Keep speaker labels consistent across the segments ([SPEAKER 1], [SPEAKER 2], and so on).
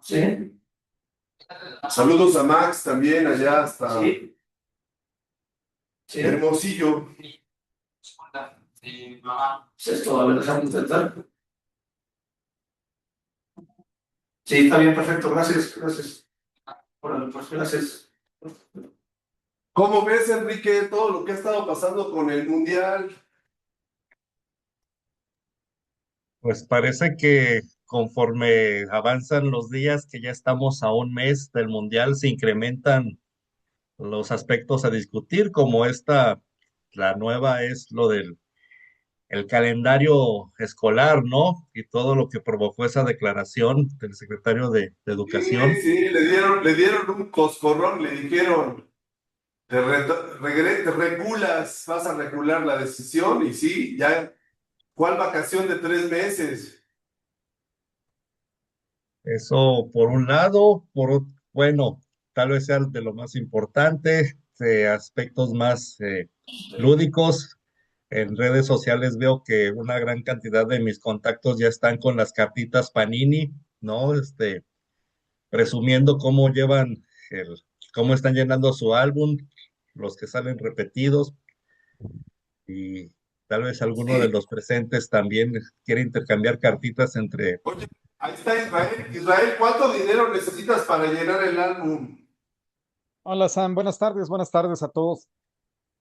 [SPEAKER 1] Sí,
[SPEAKER 2] Saludos a Max también allá hasta
[SPEAKER 1] sí, sí.
[SPEAKER 2] Hermosillo.
[SPEAKER 1] Sí, esto, a ver, déjame intentar. Sí, está bien, perfecto, gracias, gracias. Bueno, pues gracias.
[SPEAKER 2] ¿Cómo ves, Enrique, todo lo que ha estado pasando con el Mundial?
[SPEAKER 3] Pues parece que conforme avanzan los días, que ya estamos a un mes del Mundial, se incrementan los aspectos a discutir, como la nueva es lo del el calendario escolar, ¿no? Y todo lo que provocó esa declaración del secretario de
[SPEAKER 2] Sí,
[SPEAKER 3] Educación.
[SPEAKER 2] sí, le dieron un coscorrón, le dijeron, te reculas, vas a recular la decisión y sí, ya, ¿cuál vacación de 3 meses?
[SPEAKER 3] Eso por un lado, bueno, tal vez sea de lo más importante, de aspectos más lúdicos. En redes sociales veo que una gran cantidad de mis contactos ya están con las cartitas Panini, ¿no? Presumiendo cómo cómo están llenando su álbum, los que salen repetidos, y tal vez alguno de
[SPEAKER 2] Sí.
[SPEAKER 3] los presentes también quiere intercambiar cartitas entre.
[SPEAKER 2] Oye, ahí está Israel. Israel, ¿cuánto dinero necesitas para llenar el álbum?
[SPEAKER 4] Hola Sam, buenas tardes a todos.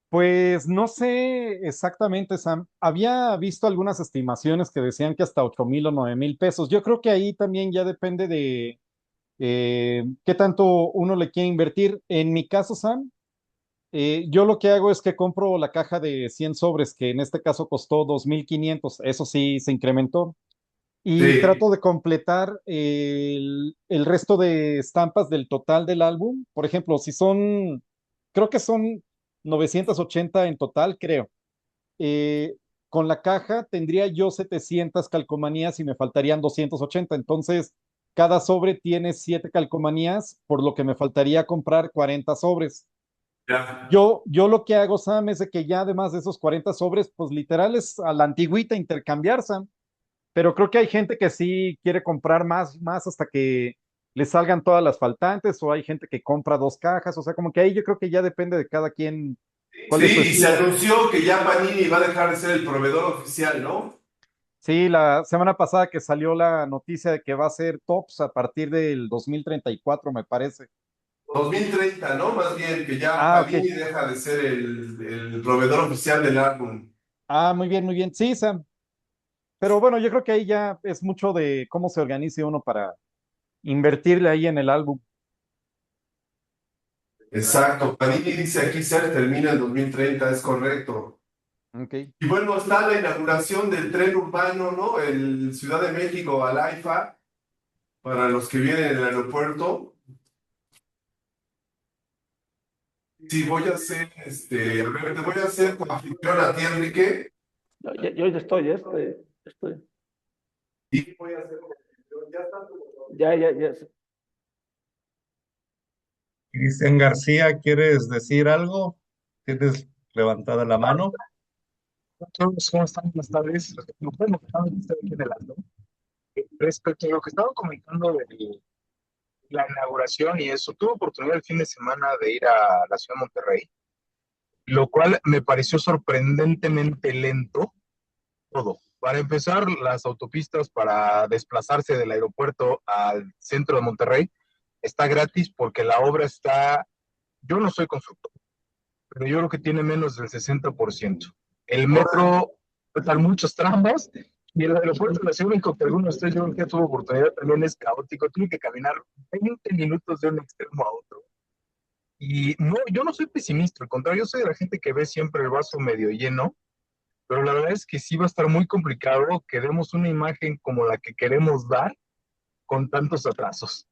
[SPEAKER 4] Pues no sé exactamente, Sam. Había visto algunas estimaciones que decían que hasta 8,000 o 9,000 pesos. Yo creo que ahí también ya depende de qué tanto uno le quiere invertir. En mi caso, Sam, yo lo que hago es que compro la caja de 100 sobres, que en este caso costó 2,500. Eso sí se incrementó. Y
[SPEAKER 2] Sí,
[SPEAKER 4] trato de completar el resto de estampas del total del álbum. Por ejemplo, si son, creo que son 980 en total, creo. Eh, con la caja tendría yo 700 calcomanías y me faltarían 280. Entonces, cada sobre tiene 7 calcomanías, por lo que me faltaría comprar 40 sobres.
[SPEAKER 2] ya.
[SPEAKER 4] Yo lo que hago, Sam, es de que ya además de esos 40 sobres, pues literal es a la antigüita intercambiar, Sam, pero creo que hay gente que sí quiere comprar más hasta que le salgan todas las faltantes, o hay gente que compra dos cajas, o sea, como que ahí yo creo que ya depende de cada quien cuál
[SPEAKER 2] Sí,
[SPEAKER 4] es su
[SPEAKER 2] y se
[SPEAKER 4] estilo.
[SPEAKER 2] anunció que ya Panini va a dejar de ser el proveedor oficial, ¿no?
[SPEAKER 4] Sí, la semana pasada que salió la noticia de que va a ser Tops a partir del 2034, me parece.
[SPEAKER 2] 2030, ¿no? Más bien, que ya
[SPEAKER 4] Ah, ok.
[SPEAKER 2] Panini deja de ser el proveedor oficial del álbum.
[SPEAKER 4] Ah, muy bien, muy bien. Sí, Sam. Pero bueno, yo creo que ahí ya es mucho de cómo se organice uno para invertirle ahí en el álbum.
[SPEAKER 2] Exacto, Panini dice aquí se termina en 2030, es correcto.
[SPEAKER 4] Ok.
[SPEAKER 2] Y bueno, está la inauguración del tren urbano, ¿no? El Ciudad de México al AIFA, para los que vienen en el aeropuerto. Sí, voy a hacer, a ver, te voy a hacer como anfitrión a ti, Enrique.
[SPEAKER 1] Yo ya estoy, estoy.
[SPEAKER 2] Y voy a hacer como anfitrión. Ya está tu botón.
[SPEAKER 1] Ya.
[SPEAKER 3] Cristian García, ¿quieres decir algo? ¿Tienes levantada la mano?
[SPEAKER 5] Todos, ¿cómo están? Buenas tardes. Bueno, estoy aquí de lado. Respecto a lo que estaba comentando de la inauguración y eso, tuve oportunidad el fin de semana de ir a la ciudad de Monterrey, lo cual me pareció sorprendentemente lento todo. Para empezar, las autopistas para desplazarse del aeropuerto al centro de Monterrey está gratis porque la obra está, yo no soy constructor, pero yo creo que tiene menos del 60%. El
[SPEAKER 2] Ahora,
[SPEAKER 5] metro, faltan muchos tramos, y el aeropuerto de la Ciudad de México, que algunos de ustedes yo creo que ya tuvo oportunidad, también es caótico. Tiene que caminar 20 minutos de un extremo a otro. Y no, yo no soy pesimista, al contrario, yo soy de la gente que ve siempre el vaso medio lleno, pero la verdad es que sí va a estar muy complicado que demos una imagen como la que queremos dar con tantos atrasos.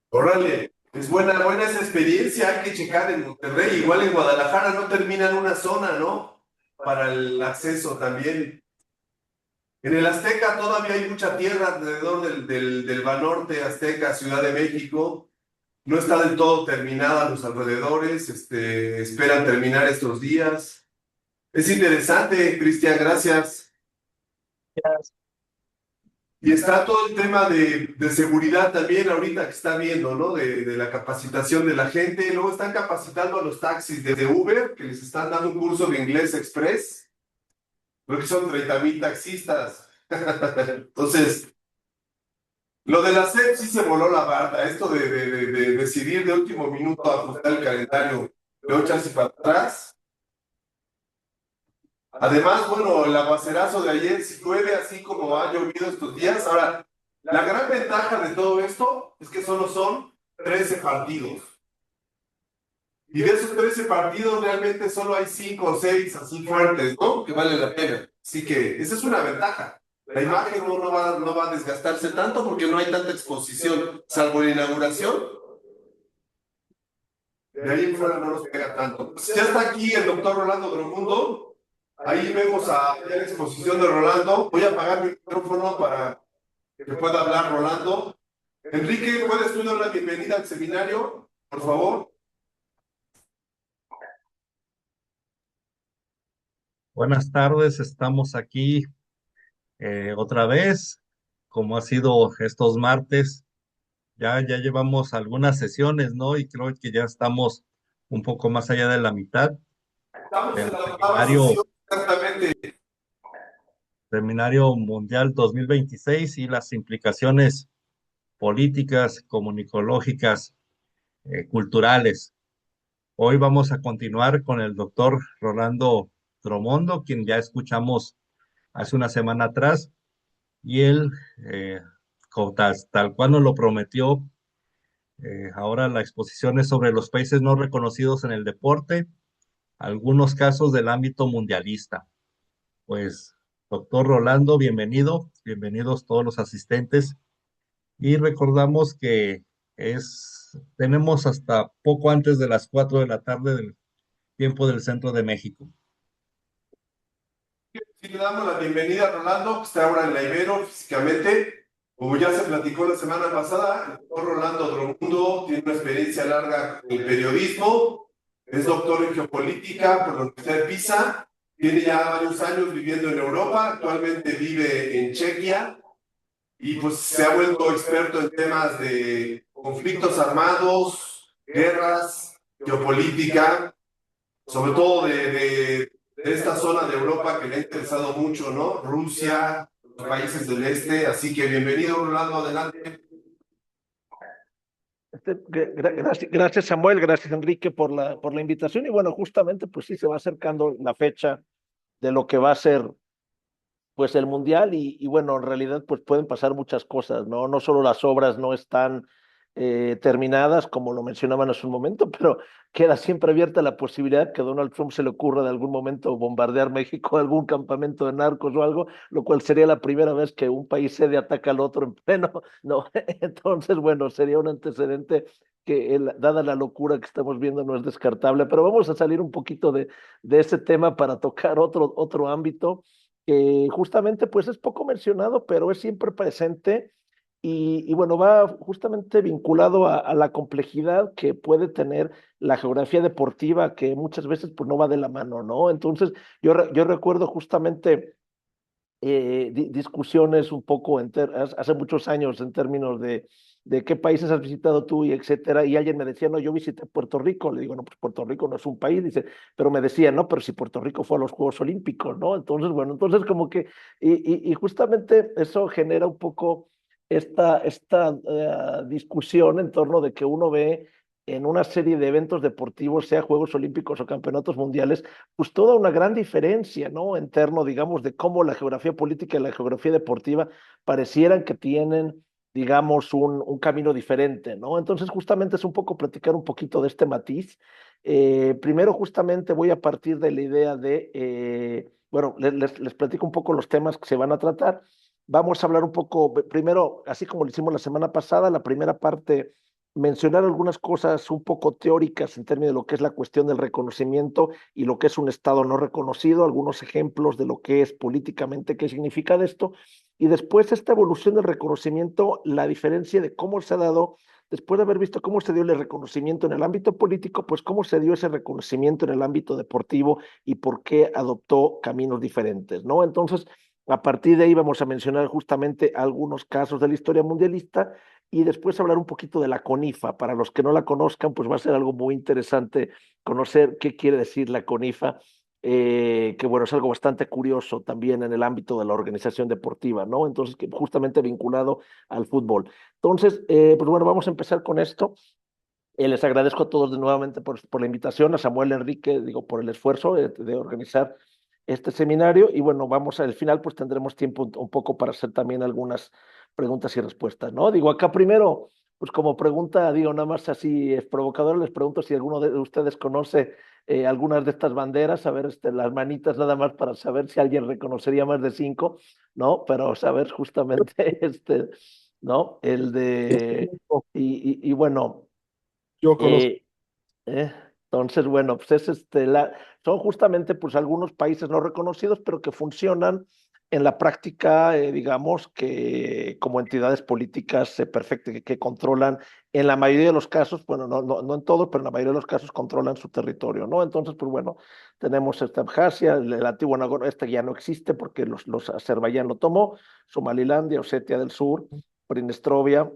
[SPEAKER 2] órale, es buena esa experiencia, hay que checar en Monterrey, igual en Guadalajara no terminan una zona, ¿no? Para el acceso también. En el Azteca todavía hay mucha tierra alrededor del Banorte Azteca, Ciudad de México. No está del todo terminada los alrededores, esperan terminar estos días. Es interesante, Cristian, gracias. Y está todo el tema de seguridad también ahorita que está viendo, ¿no? De la capacitación de la gente. Luego están capacitando a los taxis desde Uber, que les están dando un curso de inglés express. Creo que son 30,000 taxistas. Entonces, lo de la SEP sí se voló la barda. Esto de decidir de último minuto ajustar el calendario de 8 y para atrás. Además, bueno, el aguacerazo de ayer, si llueve así como ha llovido estos días. Ahora, la gran ventaja de todo esto es que solo son 13 partidos. Y de esos 13 partidos realmente solo hay 5 o 6 así fuertes, ¿no? Que vale la pena. Así que esa es una ventaja. La imagen no va a desgastarse tanto porque no hay tanta exposición, salvo la inauguración. De ahí en fuera no nos pega tanto. Pues ya está aquí el doctor Rolando Dromundo. Ahí vemos a la exposición de Rolando. Voy a apagar mi micrófono para que pueda hablar Rolando. Enrique, ¿puedes tú dar la bienvenida al seminario, por favor?
[SPEAKER 3] Buenas tardes, estamos aquí otra vez, como ha sido estos martes. Ya llevamos algunas sesiones, ¿no? Y creo que ya estamos un poco más allá de la mitad
[SPEAKER 2] Estamos en
[SPEAKER 3] del
[SPEAKER 2] la octava sesión, exactamente.
[SPEAKER 3] Seminario Mundial 2026 y las implicaciones políticas, comunicológicas, culturales. Hoy vamos a continuar con el doctor Rolando Dromondo, quien ya escuchamos hace una semana atrás, y él, tal cual nos lo prometió, ahora la exposición es sobre los países no reconocidos en el deporte, algunos casos del ámbito mundialista. Pues, doctor Rolando, bienvenidos todos los asistentes, y recordamos que tenemos hasta poco antes de las 4 de la tarde del tiempo del centro de México.
[SPEAKER 2] Sí, le damos la bienvenida a Rolando, que está ahora en la Ibero físicamente. Como ya se platicó la semana pasada, el doctor Rolando Dromundo tiene una experiencia larga en el periodismo, es doctor en geopolítica por la Universidad de Pisa, tiene ya varios años viviendo en Europa, actualmente vive en Chequia y pues se ha vuelto experto en temas de conflictos armados, guerras, geopolítica, sobre todo de esta zona de Europa que le ha interesado mucho, ¿no? Rusia, los países del este, así que bienvenido, Rolando, adelante.
[SPEAKER 6] Gracias, Samuel, gracias Enrique por la invitación y bueno, justamente pues sí se va acercando la fecha de lo que va a ser pues el mundial y bueno, en realidad pues pueden pasar muchas cosas, ¿no? No solo las obras no están terminadas, como lo mencionaban hace un momento, pero queda siempre abierta la posibilidad que a Donald Trump se le ocurra de algún momento bombardear México, algún campamento de narcos o algo, lo cual sería la primera vez que un país sede ataca al otro en pleno, ¿no? Entonces, bueno, sería un antecedente que, dada la locura que estamos viendo, no es descartable, pero vamos a salir un poquito de ese tema para tocar otro ámbito que justamente pues es poco mencionado, pero es siempre presente y bueno, va justamente vinculado a la complejidad que puede tener la geografía deportiva, que muchas veces pues no va de la mano, ¿no? Entonces, yo recuerdo justamente discusiones un poco hace muchos años en términos de qué países has visitado tú y etcétera, y alguien me decía, no, yo visité Puerto Rico, le digo, no, pues Puerto Rico no es un país, dice, pero me decía, no, pero si Puerto Rico fue a los Juegos Olímpicos, ¿no? Entonces, bueno, entonces como que, y justamente eso genera un poco esta discusión en torno de que uno ve en una serie de eventos deportivos, sea Juegos Olímpicos o Campeonatos Mundiales, pues toda una gran diferencia, ¿no? En términos, digamos, de cómo la geografía política y la geografía deportiva parecieran que tienen, digamos, un camino diferente, ¿no? Entonces, justamente es un poco platicar un poquito de este matiz. Primero, justamente voy a partir de la idea bueno, les platico un poco los temas que se van a tratar. Vamos a hablar un poco, primero, así como lo hicimos la semana pasada, la primera parte mencionar algunas cosas un poco teóricas en términos de lo que es la cuestión del reconocimiento y lo que es un Estado no reconocido, algunos ejemplos de lo que es políticamente, qué significa de esto, y después esta evolución del reconocimiento, la diferencia de cómo se ha dado, después de haber visto cómo se dio el reconocimiento en el ámbito político, pues cómo se dio ese reconocimiento en el ámbito deportivo y por qué adoptó caminos diferentes, ¿no? Entonces, A partir de ahí vamos a mencionar justamente algunos casos de la historia mundialista y después hablar un poquito de la CONIFA. Para los que no la conozcan, pues va a ser algo muy interesante conocer qué quiere decir la CONIFA, que bueno, es algo bastante curioso también en el ámbito de la organización deportiva, ¿no? Entonces, que justamente vinculado al fútbol. Entonces, pues bueno, vamos a empezar con esto. Les agradezco a todos de nuevamente por la invitación, a Samuel Enrique, digo, por el esfuerzo de organizar este seminario. Y bueno, vamos al final, pues tendremos tiempo un poco para hacer también algunas preguntas y respuestas, ¿no? Digo, acá primero, pues como pregunta, digo, nada más así es provocador, les pregunto si alguno de ustedes conoce algunas de estas banderas, a ver, las manitas nada más para saber si alguien reconocería más de 5, ¿no? Pero saber justamente, ¿no? El de, y bueno.
[SPEAKER 5] Yo conozco.
[SPEAKER 6] Eh, entonces, bueno, pues son justamente pues algunos países no reconocidos, pero que funcionan en la práctica, digamos, que como entidades políticas perfectas que controlan, en la mayoría de los casos, bueno, no en todos, pero en la mayoría de los casos controlan su territorio, ¿no? Entonces, pues bueno, tenemos Abjasia, el antiguo Nagorno, ya no existe porque los Azerbaiyán lo tomó, Somalilandia, Osetia del Sur, Prinestrovia,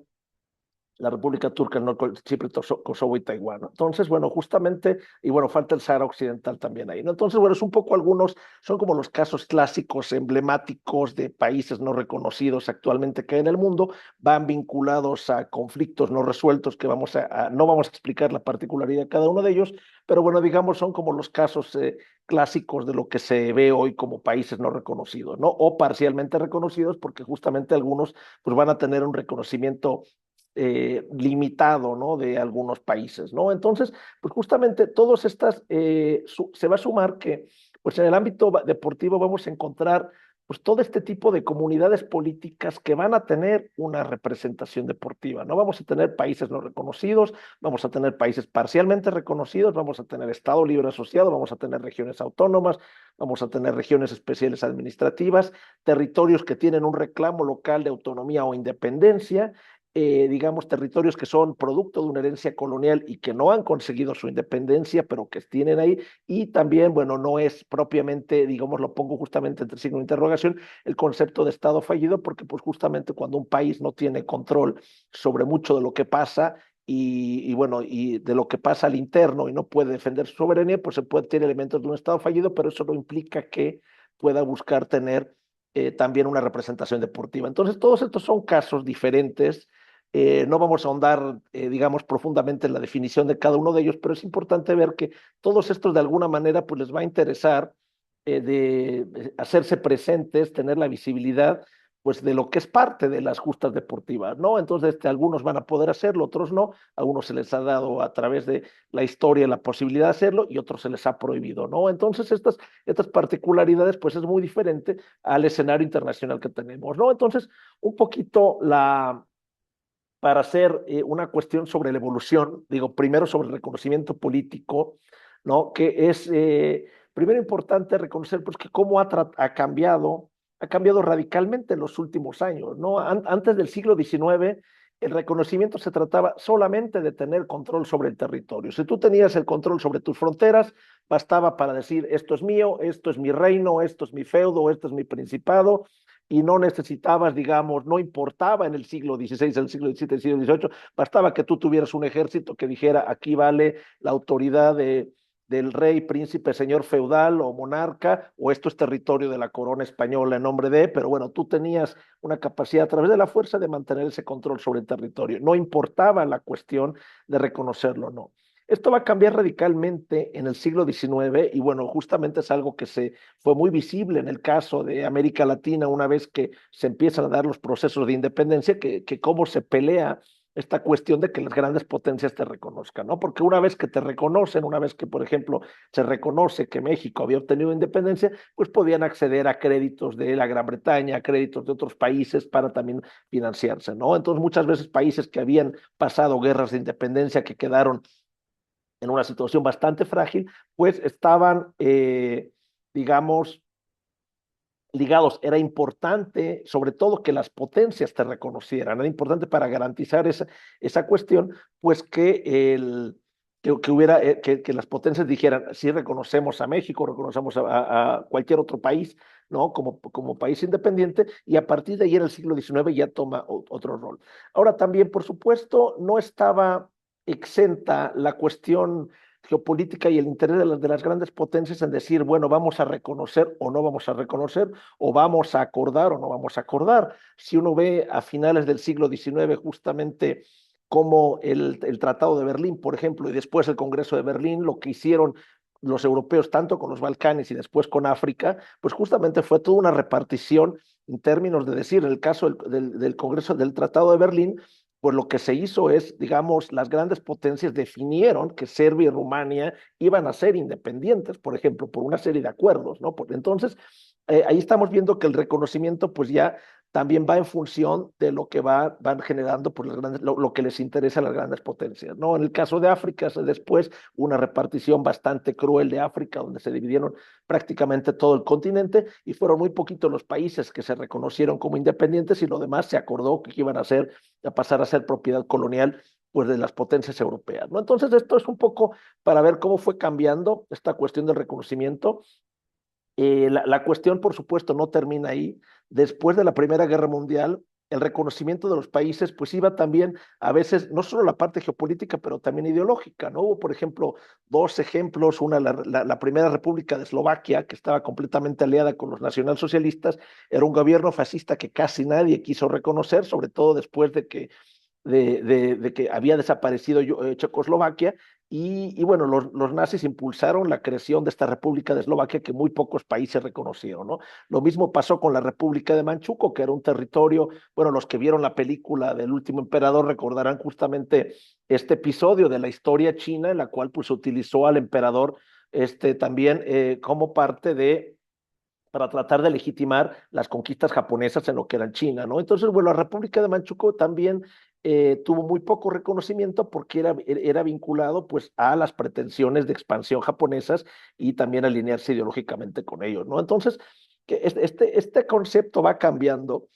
[SPEAKER 6] la República Turca, no Chipre, Kosovo y Taiwán, ¿no? Entonces, bueno, justamente, y bueno, falta el Sahara Occidental también ahí, ¿no? Entonces, bueno, es un poco algunos, son como los casos clásicos, emblemáticos de países no reconocidos actualmente que hay en el mundo, van vinculados a conflictos no resueltos que no vamos a explicar la particularidad de cada uno de ellos, pero bueno, digamos, son como los casos clásicos de lo que se ve hoy como países no reconocidos, ¿no? O parcialmente reconocidos, porque justamente algunos pues van a tener un reconocimiento limitado, ¿no? De algunos países, ¿no? Entonces, pues justamente todas estas, se va a sumar que, pues en el ámbito deportivo vamos a encontrar, pues todo este tipo de comunidades políticas que van a tener una representación deportiva, ¿no? Vamos a tener países no reconocidos, vamos a tener países parcialmente reconocidos, vamos a tener Estado libre asociado, vamos a tener regiones autónomas, vamos a tener regiones especiales administrativas, territorios que tienen un reclamo local de autonomía o independencia, digamos, territorios que son producto de una herencia colonial y que no han conseguido su independencia, pero que tienen ahí, y también, bueno, no es propiamente, digamos, lo pongo justamente entre signo de interrogación, el concepto de Estado fallido, porque pues justamente cuando un país no tiene control sobre mucho de lo que pasa, y bueno, y de lo que pasa al interno y no puede defender su soberanía, pues se puede tener elementos de un Estado fallido, pero eso no implica que pueda buscar tener también una representación deportiva. Entonces, todos estos son casos diferentes. No vamos a ahondar, digamos, profundamente en la definición de cada uno de ellos, pero es importante ver que todos estos de alguna manera pues les va a interesar de hacerse presentes, tener la visibilidad pues de lo que es parte de las justas deportivas, ¿no? Entonces, algunos van a poder hacerlo, otros no, a algunos se les ha dado a través de la historia la posibilidad de hacerlo y otros se les ha prohibido, ¿no? Entonces, estas particularidades, pues es muy diferente al escenario internacional que tenemos, ¿no? Entonces, un poquito para hacer una cuestión sobre la evolución, digo, primero sobre el reconocimiento político, ¿no? Que es, primero importante reconocer, pues, que cómo ha cambiado radicalmente en los últimos años, ¿no? Antes del siglo XIX, el reconocimiento se trataba solamente de tener control sobre el territorio. Si tú tenías el control sobre tus fronteras, bastaba para decir, esto es mío, esto es mi reino, esto es mi feudo, esto es mi principado, y no necesitabas, digamos, no importaba en el siglo XVI, en el siglo XVII, el siglo XVIII, bastaba que tú tuvieras un ejército que dijera, aquí vale la autoridad del rey, príncipe, señor feudal o monarca, o esto es territorio de la corona española en nombre de, pero bueno, tú tenías una capacidad a través de la fuerza de mantener ese control sobre el territorio. No importaba la cuestión de reconocerlo, no. Esto va a cambiar radicalmente en el siglo XIX y bueno, justamente es algo que fue muy visible en el caso de América Latina una vez que se empiezan a dar los procesos de independencia, que cómo se pelea esta cuestión de que las grandes potencias te reconozcan, ¿no? Porque una vez que te reconocen, una vez que, por ejemplo, se reconoce que México había obtenido independencia, pues podían acceder a créditos de la Gran Bretaña, a créditos de otros países para también financiarse, ¿no? Entonces, muchas veces países que habían pasado guerras de independencia, que quedaron en una situación bastante frágil, pues estaban, digamos, ligados. Era importante, sobre todo, que las potencias te reconocieran. Era importante para garantizar esa cuestión, pues que las potencias dijeran, sí reconocemos a México, reconocemos a cualquier otro país, ¿no? Como país independiente, y a partir de ahí en el siglo XIX ya toma otro rol. Ahora también, por supuesto, no estaba exenta la cuestión geopolítica y el interés de las grandes potencias en decir, bueno, vamos a reconocer o no vamos a reconocer, o vamos a acordar o no vamos a acordar. Si uno ve a finales del siglo XIX justamente como el Tratado de Berlín, por ejemplo, y después el Congreso de Berlín, lo que hicieron los europeos, tanto con los Balcanes y después con África, pues justamente fue toda una repartición en términos de decir, en el caso del Congreso del Tratado de Berlín, pues lo que se hizo es, digamos, las grandes potencias definieron que Serbia y Rumania iban a ser independientes, por ejemplo, por una serie de acuerdos, ¿no? Entonces, ahí estamos viendo que el reconocimiento, pues ya también va en función de lo que van generando pues, lo que les interesa a las grandes potencias, ¿no? En el caso de África, después una repartición bastante cruel de África, donde se dividieron prácticamente todo el continente y fueron muy poquitos los países que se reconocieron como independientes y lo demás se acordó que iban a pasar a ser propiedad colonial pues de las potencias europeas, ¿no? Entonces esto es un poco para ver cómo fue cambiando esta cuestión del reconocimiento. La cuestión, por supuesto, no termina ahí. Después de la Primera Guerra Mundial, el reconocimiento de los países, pues iba también a veces, no solo la parte geopolítica, pero también ideológica, ¿no? Hubo, por ejemplo, dos ejemplos, una, la Primera República de Eslovaquia, que estaba completamente aliada con los nacionalsocialistas, era un gobierno fascista que casi nadie quiso reconocer, sobre todo después de que había desaparecido Checoslovaquia, y bueno, los nazis impulsaron la creación de esta República de Eslovaquia que muy pocos países reconocieron, ¿no? Lo mismo pasó con la República de Manchukuo, que era un territorio, bueno, los que vieron la película del Último Emperador recordarán justamente este episodio de la historia china en la cual pues utilizó al emperador también como parte para tratar de legitimar las conquistas japonesas en lo que era China, ¿no? Entonces, bueno, la República de Manchukuo también tuvo muy poco reconocimiento porque era vinculado pues a las pretensiones de expansión japonesas y también alinearse ideológicamente con ellos, ¿no? Entonces, este concepto va cambiando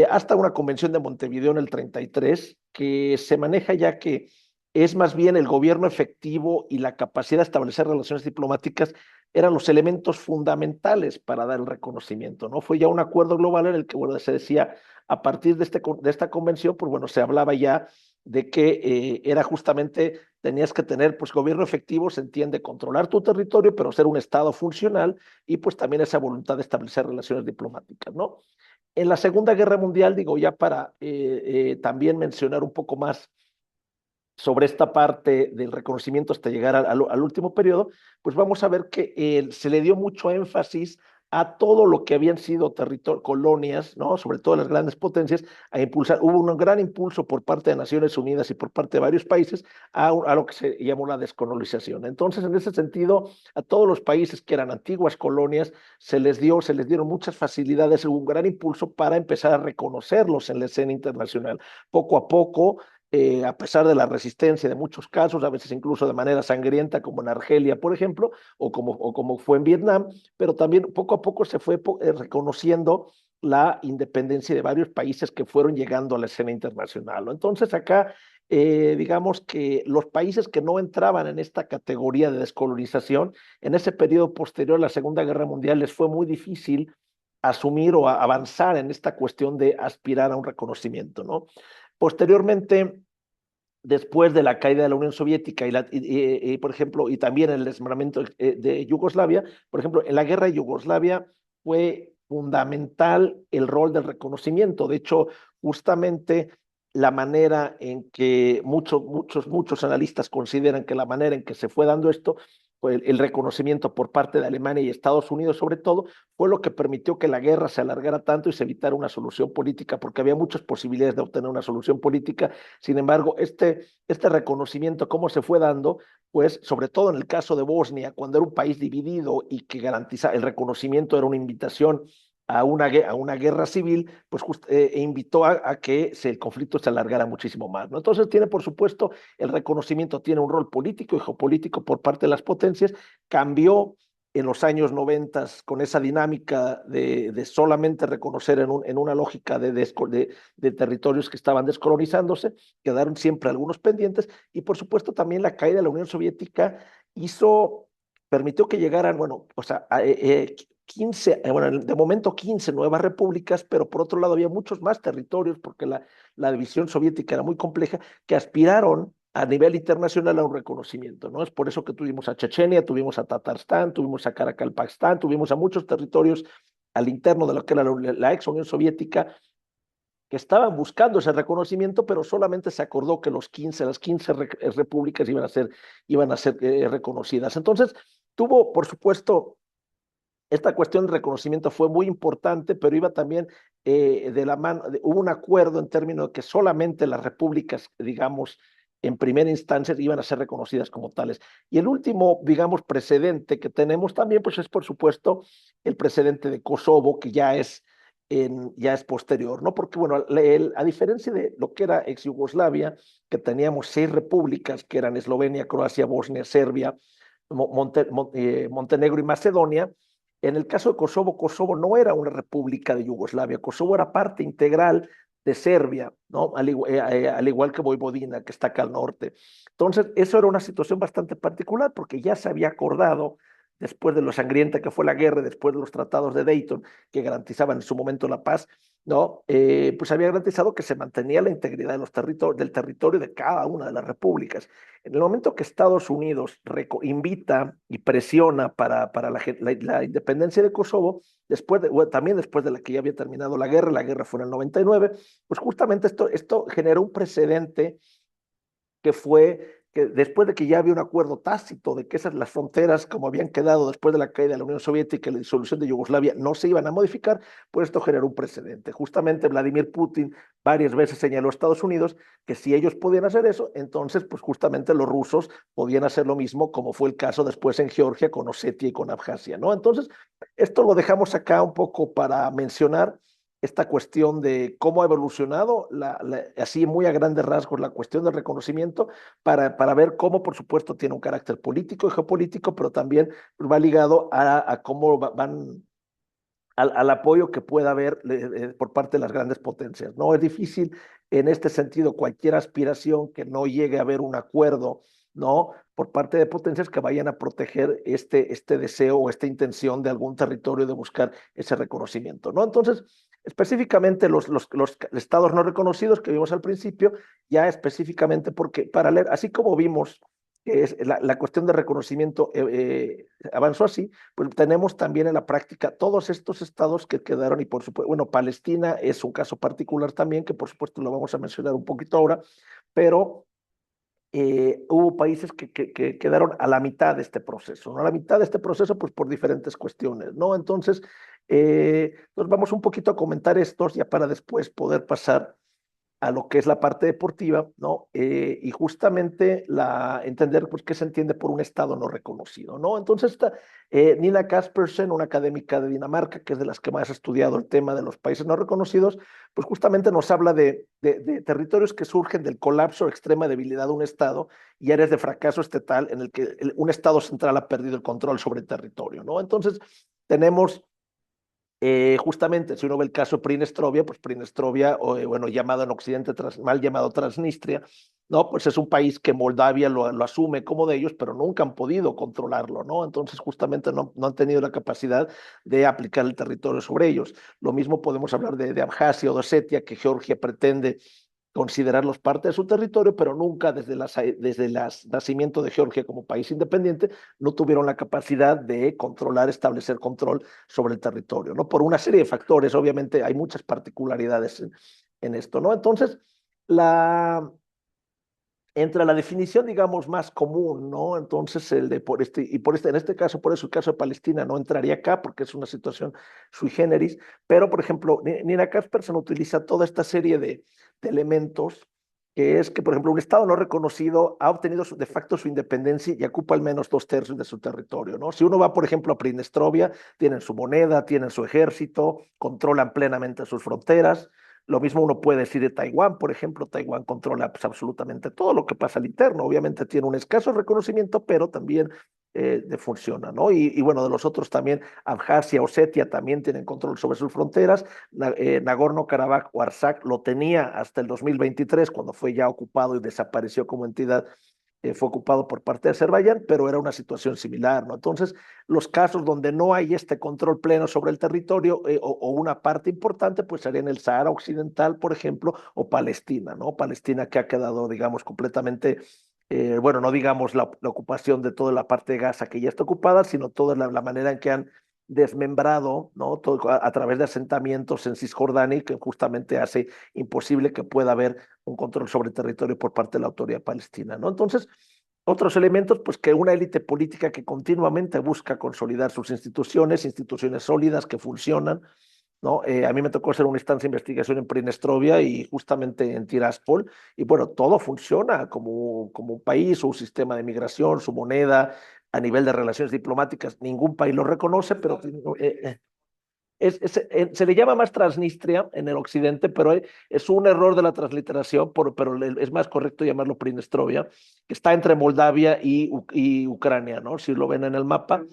[SPEAKER 6] hasta una convención de Montevideo en el 33 que se maneja ya que es más bien el gobierno efectivo y la capacidad de establecer relaciones diplomáticas eran los elementos fundamentales para dar el reconocimiento, ¿no? Fue ya un acuerdo global en el que, bueno, se decía, a partir de esta convención, pues bueno, se hablaba ya de que era justamente, tenías que tener, pues gobierno efectivo, se entiende, controlar tu territorio, pero ser un Estado funcional y pues también esa voluntad de establecer relaciones diplomáticas, ¿no? En la Segunda Guerra Mundial, digo, ya para también mencionar un poco más sobre esta parte del reconocimiento hasta llegar al último periodo, pues vamos a ver que se le dio mucho énfasis a todo lo que habían sido colonias, ¿no? Sobre todo las grandes potencias, a impulsar. Hubo un gran impulso por parte de Naciones Unidas y por parte de varios países a lo que se llamó la descolonización. Entonces, en ese sentido, a todos los países que eran antiguas colonias, se les dieron muchas facilidades, hubo un gran impulso para empezar a reconocerlos en la escena internacional. Poco a poco, a pesar de la resistencia de muchos casos, a veces incluso de manera sangrienta, como en Argelia, por ejemplo, o como fue en Vietnam, pero también poco a poco se fue reconociendo la independencia de varios países que fueron llegando a la escena internacional, ¿no? Entonces acá, digamos que los países que no entraban en esta categoría de descolonización, en ese periodo posterior a la Segunda Guerra Mundial les fue muy difícil asumir o avanzar en esta cuestión de aspirar a un reconocimiento, ¿no? Posteriormente, después de la caída de la Unión Soviética por ejemplo, y también el desmembramiento de Yugoslavia, por ejemplo, en la guerra de Yugoslavia fue fundamental el rol del reconocimiento. De hecho, justamente la manera en que muchos analistas consideran que la manera en que se fue dando esto, el reconocimiento por parte de Alemania y Estados Unidos sobre todo, fue lo que permitió que la guerra se alargara tanto y se evitara una solución política, porque había muchas posibilidades de obtener una solución política. Sin embargo, este reconocimiento, cómo se fue dando, pues sobre todo en el caso de Bosnia, cuando era un país dividido y que garantiza el reconocimiento era una invitación a una guerra civil, pues invitó a que el conflicto se alargara muchísimo más, ¿no? Entonces tiene, por supuesto, el reconocimiento tiene un rol político y geopolítico por parte de las potencias, cambió en los años 90 con esa dinámica de solamente reconocer en una lógica de territorios que estaban descolonizándose, quedaron siempre algunos pendientes, y por supuesto también la caída de la Unión Soviética permitió que llegaran, bueno, o sea, 15, bueno, de momento 15 nuevas repúblicas, pero por otro lado había muchos más territorios, porque la división soviética era muy compleja, que aspiraron a nivel internacional a un reconocimiento, ¿no? Es por eso que tuvimos a Chechenia, tuvimos a Tatarstán, tuvimos a Karakalpakistán, tuvimos a muchos territorios al interno de lo que era la ex Unión Soviética, que estaban buscando ese reconocimiento, pero solamente se acordó que las 15 repúblicas iban a ser reconocidas. Entonces, tuvo, por supuesto, esta cuestión de reconocimiento fue muy importante, pero iba también de la mano, hubo un acuerdo en términos de que solamente las repúblicas, digamos, en primera instancia iban a ser reconocidas como tales. Y el último, digamos, precedente que tenemos también, pues es por supuesto el precedente de Kosovo, que ya es posterior, ¿no? Porque, bueno, a diferencia de lo que era ex Yugoslavia, que teníamos 6 repúblicas, que eran Eslovenia, Croacia, Bosnia, Serbia, Montenegro y Macedonia. En el caso de Kosovo, Kosovo no era una república de Yugoslavia, Kosovo era parte integral de Serbia, ¿no? Al igual que Vojvodina, que está acá al norte. Entonces, eso era una situación bastante particular, porque ya se había acordado, después de lo sangrienta que fue la guerra, después de los tratados de Dayton, que garantizaban en su momento la paz, ¿no? Pues había garantizado que se mantenía la integridad de del territorio de cada una de las repúblicas. En el momento que Estados Unidos invita y presiona para la independencia de Kosovo, también después de la que ya había terminado la guerra fue en el 99, pues justamente esto generó un precedente que fue que después de que ya había un acuerdo tácito de que las fronteras, como habían quedado después de la caída de la Unión Soviética y la disolución de Yugoslavia, no se iban a modificar, pues esto generó un precedente. Justamente Vladimir Putin varias veces señaló a Estados Unidos que si ellos podían hacer eso, entonces pues justamente los rusos podían hacer lo mismo, como fue el caso después en Georgia con Osetia y con Abjasia, ¿no? Entonces, esto lo dejamos acá un poco para mencionar esta cuestión de cómo ha evolucionado, así muy a grandes rasgos, la cuestión del reconocimiento, para ver cómo, por supuesto, tiene un carácter político y geopolítico, pero también va ligado a cómo van al apoyo que pueda haber por parte de las grandes potencias. No es difícil en este sentido cualquier aspiración que no llegue a haber un acuerdo, ¿no? Por parte de potencias que vayan a proteger este deseo o esta intención de algún territorio de buscar ese reconocimiento, ¿no? Entonces, específicamente los estados no reconocidos que vimos al principio, ya específicamente porque para leer, así como vimos que es la cuestión de reconocimiento avanzó así, pues tenemos también en la práctica todos estos estados que quedaron y por supuesto, bueno, Palestina es un caso particular también, que por supuesto lo vamos a mencionar un poquito ahora, pero hubo países que quedaron a la mitad de este proceso, ¿no? A la mitad de este proceso, pues por diferentes cuestiones, ¿no? Entonces, nos vamos un poquito a comentar estos ya para después poder pasar a lo que es la parte deportiva, ¿no? Y justamente entender pues, qué se entiende por un Estado no reconocido, ¿no? Entonces, Nina Kaspersen, una académica de Dinamarca, que es de las que más ha estudiado el tema de los países no reconocidos, pues justamente nos habla de territorios que surgen del colapso o extrema debilidad de un Estado y áreas de fracaso estatal en el que un Estado central ha perdido el control sobre el territorio, ¿no? Entonces, tenemos justamente, si uno ve el caso de Prinestrovia, pues Prinestrovia, bueno, llamado en Occidente, mal llamado Transnistria, ¿no? Pues es un país que Moldavia lo asume como de ellos, pero nunca han podido controlarlo, ¿no? Entonces, justamente no han tenido la capacidad de aplicar el territorio sobre ellos. Lo mismo podemos hablar de Abjasia o de Osetia, que Georgia pretende considerarlos parte de su territorio, pero nunca desde el nacimiento de Georgia como país independiente no tuvieron la capacidad de establecer control sobre el territorio, ¿no? Por una serie de factores, obviamente hay muchas particularidades en esto, ¿no? Entonces, entre la definición, digamos, más común, ¿no? Entonces, en este caso, por eso el caso de Palestina no entraría acá porque es una situación sui generis, pero, por ejemplo, Nina Kaspersen utiliza toda esta serie de elementos, que es que, por ejemplo, un Estado no reconocido ha obtenido de facto su independencia y ocupa al menos 2/3 de su territorio, ¿no? Si uno va, por ejemplo, a Prinestrovia, tienen su moneda, tienen su ejército, controlan plenamente sus fronteras. Lo mismo uno puede decir de Taiwán, por ejemplo, Taiwán controla pues, absolutamente todo lo que pasa al interno, obviamente tiene un escaso reconocimiento, pero también funciona, ¿no? Y bueno, de los otros también, Abjasia, Osetia también tienen control sobre sus fronteras, Nagorno-Karabaj o Artsaj lo tenía hasta el 2023, cuando fue ya ocupado y desapareció como entidad fue ocupado por parte de Azerbaiyán, pero era una situación similar, ¿no? Entonces, los casos donde no hay este control pleno sobre el territorio o una parte importante, pues serían el Sahara Occidental, por ejemplo, o Palestina, ¿no? Palestina que ha quedado, digamos, completamente, bueno, no digamos la ocupación de toda la parte de Gaza que ya está ocupada, sino toda la manera en que han desmembrado, ¿no? Todo a través de asentamientos en Cisjordania, que justamente hace imposible que pueda haber un control sobre el territorio por parte de la autoridad palestina, ¿no? Entonces, otros elementos, pues que una élite política que continuamente busca consolidar sus instituciones sólidas que funcionan, ¿no? A mí me tocó hacer una instancia de investigación en Prinestrovia y justamente en Tiraspol, y bueno, todo funciona como un país, su sistema de migración, su moneda, a nivel de relaciones diplomáticas, ningún país lo reconoce, pero se le llama más Transnistria en el occidente, pero es un error de la transliteración, pero es más correcto llamarlo Prinestrovia, que está entre Moldavia y Ucrania, ¿no? Si lo ven en el mapa,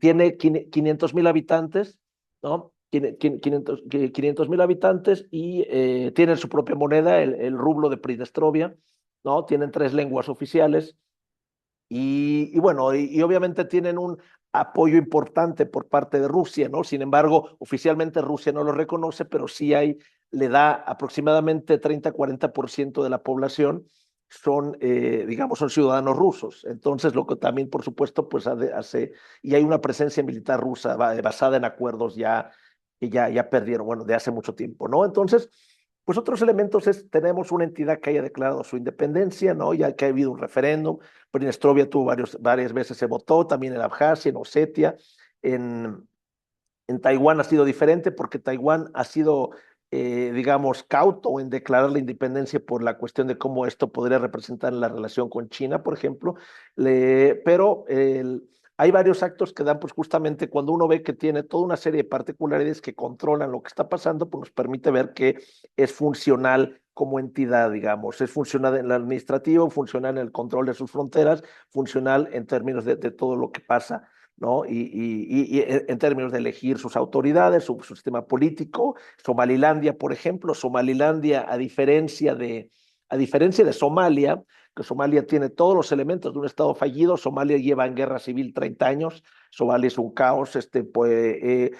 [SPEAKER 6] tiene 500,000 habitantes, ¿no? Tiene 500,000 habitantes y tienen su propia moneda, el rublo de Prinestrovia, ¿no? Tienen 3 lenguas oficiales y bueno, y obviamente tienen un apoyo importante por parte de Rusia, ¿no? Sin embargo, oficialmente Rusia no lo reconoce, pero sí le da aproximadamente 30-40% de la población son, digamos, son ciudadanos rusos. Entonces, lo que también, por supuesto, pues hace, y hay una presencia militar rusa basada en acuerdos que ya perdieron, bueno, de hace mucho tiempo, ¿no? Entonces, pues otros elementos tenemos una entidad que haya declarado su independencia, ¿no? Ya que ha habido un referéndum, Prinestrovia tuvo varias veces se votó, también en Abjasia, en Osetia, en Taiwán ha sido diferente porque Taiwán ha sido, digamos, cauto en declarar la independencia por la cuestión de cómo esto podría representar la relación con China, por ejemplo, pero hay varios actos que dan, pues justamente cuando uno ve que tiene toda una serie de particularidades que controlan lo que está pasando, pues nos permite ver que es funcional como entidad, digamos, es funcional en el administrativo, funcional en el control de sus fronteras, funcional en términos de todo lo que pasa, ¿no? Y en términos de elegir sus autoridades, su sistema político. Somalilandia, por ejemplo, Somalilandia, a diferencia de Somalia, que Somalia tiene todos los elementos de un Estado fallido, Somalia lleva en guerra civil 30 años, Somalia es un caos,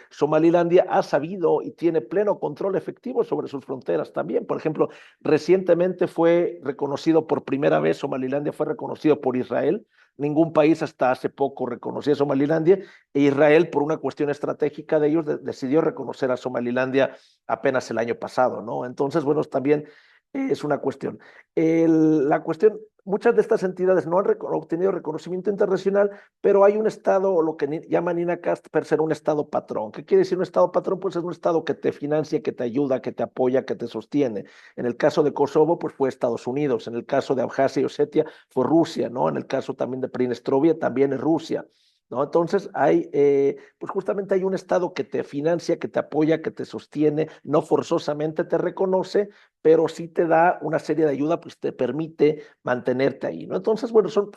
[SPEAKER 6] Somalilandia ha sabido y tiene pleno control efectivo sobre sus fronteras también. Por ejemplo, recientemente fue reconocido por primera vez, Somalilandia fue reconocido por Israel. Ningún país hasta hace poco reconocía a Somalilandia e Israel, por una cuestión estratégica de ellos, decidió reconocer a Somalilandia apenas el año pasado, ¿no? Entonces, bueno, también es una cuestión. La cuestión, muchas de estas entidades no han obtenido reconocimiento internacional, pero hay un Estado, o lo que llaman INACAST, per ser un Estado patrón. ¿Qué quiere decir un Estado patrón? Pues es un Estado que te financia, que te ayuda, que te apoya, que te sostiene. En el caso de Kosovo, pues fue Estados Unidos. En el caso de Abjasia y Osetia, fue Rusia, ¿no? En el caso también de Prinestrovia, también es Rusia, ¿no? Entonces pues justamente hay un Estado que te financia, que te apoya, que te sostiene, no forzosamente te reconoce, pero sí te da una serie de ayuda, pues te permite mantenerte ahí, ¿no? Entonces, bueno, son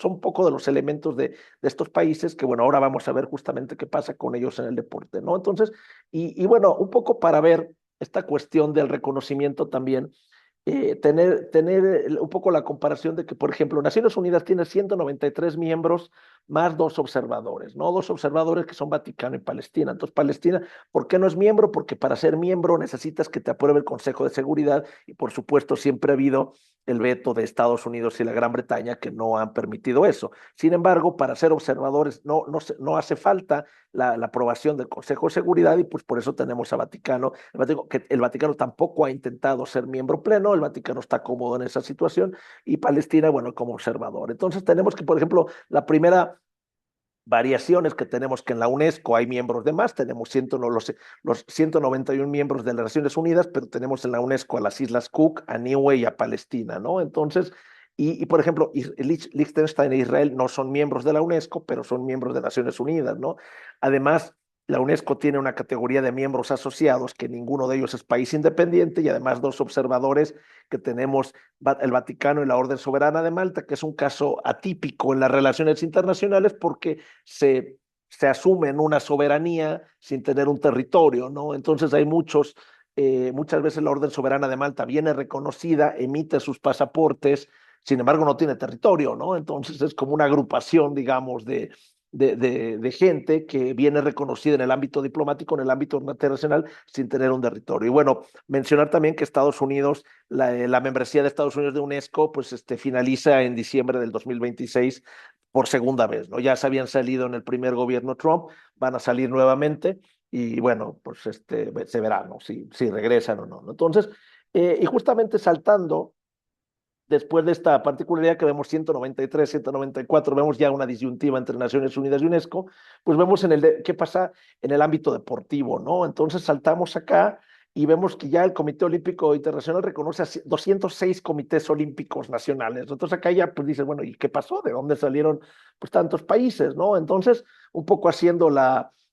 [SPEAKER 6] un poco de los elementos de estos países que, bueno, ahora vamos a ver justamente qué pasa con ellos en el deporte, ¿no? Entonces, y bueno, un poco para ver esta cuestión del reconocimiento también, tener un poco la comparación de que, por ejemplo, Naciones Unidas tiene 193 miembros más 2 observadores, ¿no? 2 observadores que son Vaticano y Palestina. Entonces, Palestina, ¿por qué no es miembro? Porque para ser miembro necesitas que te apruebe el Consejo de Seguridad y, por supuesto, siempre ha habido el veto de Estados Unidos y la Gran Bretaña que no han permitido eso. Sin embargo, para ser observadores no hace falta la aprobación del Consejo de Seguridad y pues por eso tenemos a Vaticano. Que el Vaticano tampoco ha intentado ser miembro pleno, el Vaticano está cómodo en esa situación y Palestina, bueno, como observador. Entonces tenemos que, por ejemplo, la primera variaciones que tenemos que en la UNESCO hay miembros de más, tenemos los 191 miembros de las Naciones Unidas, pero tenemos en la UNESCO a las Islas Cook, a Niue y a Palestina, ¿no? Entonces, por ejemplo, Liechtenstein e Israel no son miembros de la UNESCO, pero son miembros de Naciones Unidas, ¿no? Además, la UNESCO tiene una categoría de miembros asociados que ninguno de ellos es país independiente y además 2 observadores que tenemos el Vaticano y la Orden Soberana de Malta, que es un caso atípico en las relaciones internacionales porque se asume una soberanía sin tener un territorio, ¿no? Entonces hay muchas veces la Orden Soberana de Malta viene reconocida, emite sus pasaportes, sin embargo no tiene territorio, ¿no? Entonces es como una agrupación, digamos, de gente que viene reconocida en el ámbito diplomático, en el ámbito internacional, sin tener un territorio. Y bueno, mencionar también que Estados Unidos, la membresía de Estados Unidos de UNESCO, pues finaliza en diciembre del 2026 por segunda vez, ¿no? Ya se habían salido en el primer gobierno Trump, van a salir nuevamente y bueno, pues se verá, ¿no? Si regresan o no, ¿no? Entonces, y justamente saltando después de esta particularidad que vemos 193, 194, vemos ya una disyuntiva entre Naciones Unidas y UNESCO, pues vemos qué pasa en el ámbito deportivo, ¿no? Entonces saltamos acá y vemos que ya el Comité Olímpico Internacional reconoce a 206 comités olímpicos nacionales. Entonces acá ya pues dices, bueno, ¿y qué pasó? ¿De dónde salieron pues tantos países, ¿no? Entonces, un poco haciendo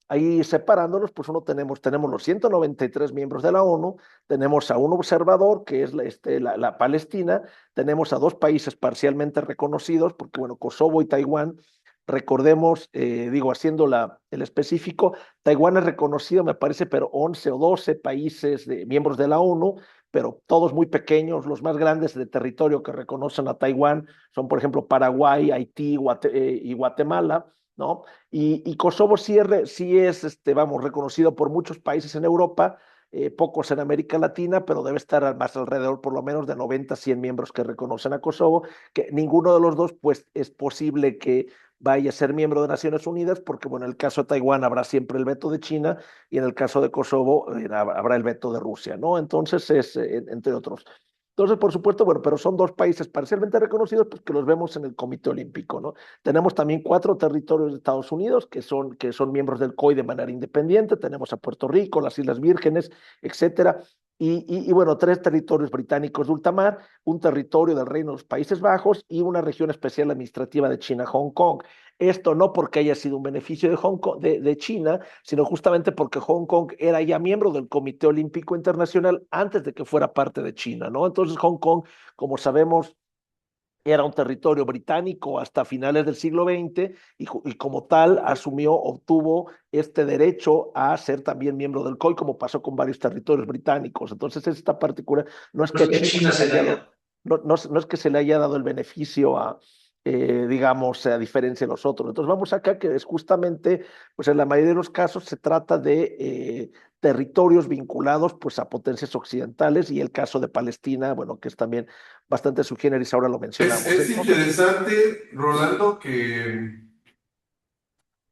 [SPEAKER 6] ahí separándolos, pues tenemos los 193 miembros de la ONU, tenemos a un observador, que es la Palestina, tenemos a dos países parcialmente reconocidos, porque bueno, Kosovo y Taiwán, recordemos, digo, haciendo el específico, Taiwán es reconocido, me parece, pero 11 o 12 países miembros de la ONU, pero todos muy pequeños, los más grandes de territorio que reconocen a Taiwán son, por ejemplo, Paraguay, Haití y Guatemala, ¿no? Y Kosovo sí es vamos, reconocido por muchos países en Europa, pocos en América Latina, pero debe estar más alrededor por lo menos de 90, 100 miembros que reconocen a Kosovo, que ninguno de los dos, pues es posible que vaya a ser miembro de Naciones Unidas, porque bueno, en el caso de Taiwán habrá siempre el veto de China y en el caso de Kosovo habrá el veto de Rusia, ¿no? Entonces entre otros. Entonces, por supuesto, bueno, pero son dos países parcialmente reconocidos, pues que los vemos en el Comité Olímpico, ¿no? Tenemos también 4 territorios de Estados Unidos que son miembros del COI de manera independiente. Tenemos a Puerto Rico, las Islas Vírgenes, etcétera. Y bueno, 3 territorios británicos de ultramar, un territorio del Reino de los Países Bajos y una región especial administrativa de China, Hong Kong. Esto no porque haya sido un beneficio de Hong Kong, de China, sino justamente porque Hong Kong era ya miembro del Comité Olímpico Internacional antes de que fuera parte de China, ¿no? Entonces Hong Kong, como sabemos, era un territorio británico hasta finales del siglo XX y como tal obtuvo este derecho a ser también miembro del COI, como pasó con varios territorios británicos. Entonces, esta particular, no es que a China no es que se le haya dado el beneficio digamos, a diferencia de los otros. Entonces, vamos acá que es justamente, pues en la mayoría de los casos se trata de territorios vinculados pues a potencias occidentales y el caso de Palestina, bueno, que es también bastante su generis, ahora lo mencionamos.
[SPEAKER 2] Es interesante, Rolando, que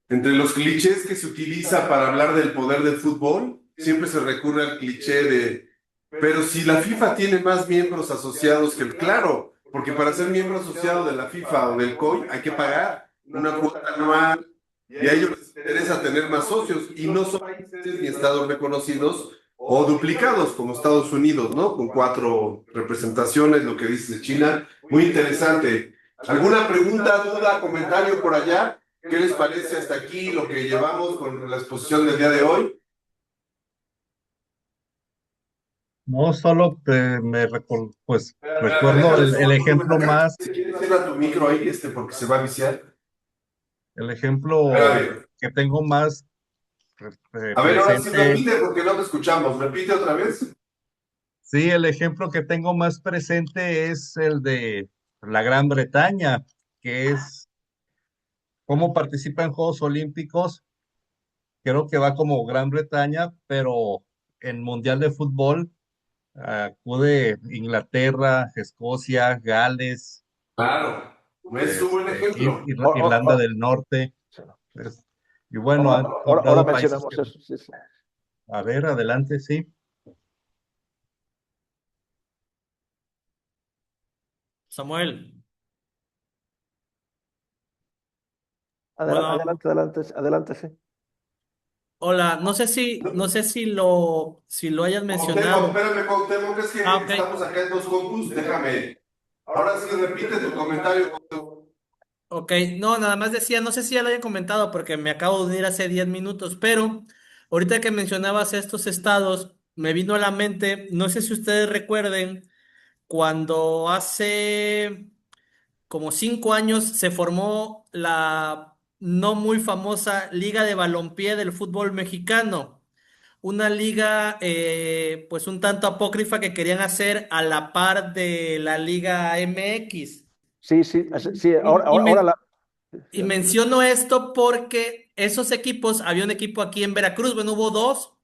[SPEAKER 2] entre los clichés que se utiliza para hablar del poder del fútbol, siempre se recurre al cliché pero si la FIFA tiene más miembros asociados que claro, porque para ser miembro asociado de la FIFA o del COI hay que pagar una cuota anual y a ellos les interesa tener más socios y no son países ni estados reconocidos o duplicados como Estados Unidos, ¿no? Con 4 representaciones, lo que dice de China. Muy interesante. ¿Alguna pregunta, duda, comentario por allá? ¿Qué les parece hasta aquí lo que llevamos con la exposición del día de hoy?
[SPEAKER 3] No solo pues recuerdo el ejemplo más,
[SPEAKER 2] Si quieres cierra tu micro ahí, porque se va a viciar.
[SPEAKER 3] el ejemplo
[SPEAKER 2] Espérame.
[SPEAKER 3] que tengo más
[SPEAKER 2] A ver, ahora sí
[SPEAKER 3] presente,
[SPEAKER 2] repite porque no te escuchamos. Repite otra vez.
[SPEAKER 3] sí, el ejemplo que tengo más presente es el de la Gran Bretaña, que es cómo participa en Juegos Olímpicos. Creo que va como Gran Bretaña, pero en Mundial de Fútbol acude Inglaterra, Escocia, Gales,
[SPEAKER 2] Claro, es un buen ejemplo.
[SPEAKER 3] Irlanda del Norte. es- y bueno, han
[SPEAKER 6] Ahora
[SPEAKER 3] nombrado países
[SPEAKER 6] mencionamos
[SPEAKER 3] que,
[SPEAKER 6] eso. Sí, sí.
[SPEAKER 3] a ver, adelante, sí.
[SPEAKER 7] Samuel,
[SPEAKER 6] Adelante,
[SPEAKER 7] bueno,
[SPEAKER 6] adelante, adelante, sí.
[SPEAKER 7] hola, no sé si lo hayas
[SPEAKER 2] Cuauhtémoc,
[SPEAKER 7] mencionado.
[SPEAKER 2] espérame, Cuauhtémoc, es que
[SPEAKER 7] Ah, ok,
[SPEAKER 2] estamos acá en dos compus, déjame. Ahora sí repite tu comentario, Cuauhtémoc.
[SPEAKER 7] ok, no, nada más decía, no sé si ya lo hayan comentado porque me acabo de unir hace 10 minutos, pero ahorita que mencionabas estos estados, me vino a la mente, no sé si ustedes recuerden, cuando hace como 5 años se formó la no muy famosa Liga de Balompié del fútbol mexicano. Una liga pues un tanto apócrifa que querían hacer a la par de la Liga MX.
[SPEAKER 6] Sí, sí, sí, ahora,
[SPEAKER 7] Y, y
[SPEAKER 6] ahora, ahora
[SPEAKER 7] men-
[SPEAKER 6] la...
[SPEAKER 7] y menciono esto porque esos equipos, había un equipo aquí en Veracruz, bueno, hubo dos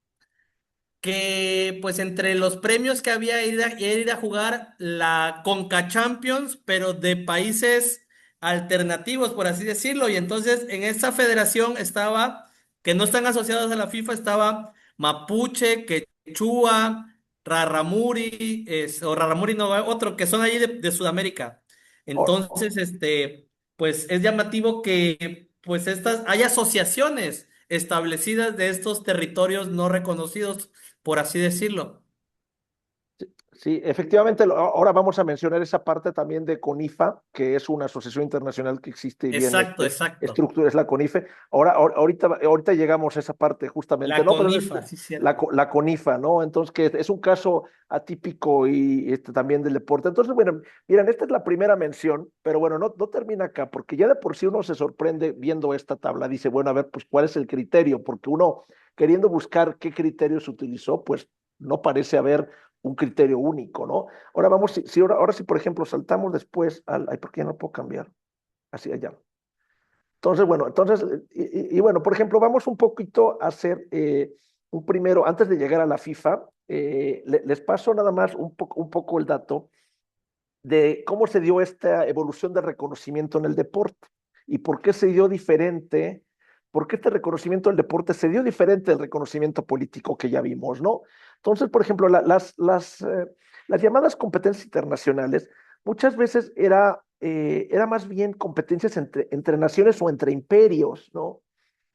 [SPEAKER 7] que pues entre los premios que había ir a jugar la Conca Champions, pero de países alternativos, por así decirlo. Y entonces en esta federación estaba, que no están asociados a la FIFA, estaba Mapuche, Quechua, Raramuri, o Raramuri no, otro, que son ahí de Sudamérica. Entonces, pues es llamativo que pues hay asociaciones establecidas de estos territorios no reconocidos, por así decirlo.
[SPEAKER 6] Sí, efectivamente, ahora vamos a mencionar esa parte también de CONIFA, que es una asociación internacional que existe y bien
[SPEAKER 7] Exacto, exacto.
[SPEAKER 6] estructura, es la CONIFE. Ahorita llegamos a esa parte justamente,
[SPEAKER 7] La
[SPEAKER 6] ¿no? Pero
[SPEAKER 7] CONIFA, sí, cierto.
[SPEAKER 6] la CONIFA, ¿no? Entonces, que es un caso atípico y también del deporte. Entonces, bueno, miren, esta es la primera mención, pero bueno, no termina acá, porque ya de por sí uno se sorprende viendo esta tabla, dice, bueno, a ver, pues, ¿cuál es el criterio? Porque uno, queriendo buscar qué criterio se utilizó, pues no parece haber un criterio único, ¿no? Ahora vamos, ahora sí, por ejemplo, saltamos después ay, ¿por qué no puedo cambiar? Así allá. Entonces, bueno, bueno, por ejemplo, vamos un poquito a hacer un primero, antes de llegar a la FIFA, les paso nada más un poco el dato de cómo se dio esta evolución de reconocimiento en el deporte y por qué se dio diferente, por qué este reconocimiento del deporte se dio diferente del reconocimiento político que ya vimos, ¿no? Entonces, por ejemplo, las llamadas competencias internacionales muchas veces era más bien competencias entre naciones o entre imperios, ¿no?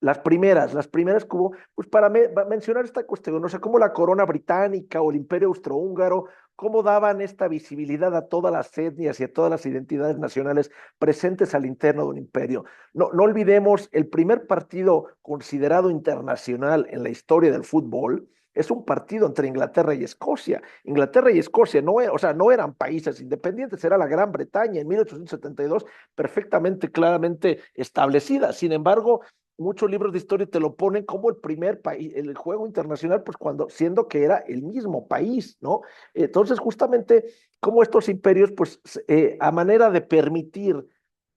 [SPEAKER 6] Las primeras que hubo, pues para mencionar esta cuestión, o sea, como la corona británica o el imperio austrohúngaro, cómo daban esta visibilidad a todas las etnias y a todas las identidades nacionales presentes al interno de un imperio. No olvidemos, el primer partido considerado internacional en la historia del fútbol es un partido entre Inglaterra y Escocia. Inglaterra y Escocia o sea, no eran países independientes, era la Gran Bretaña en 1872, perfectamente, claramente establecida. Sin embargo, muchos libros de historia te lo ponen como el primer país, el juego internacional, pues siendo que era el mismo país, ¿no? Entonces, justamente, como estos imperios, pues, a manera de permitir,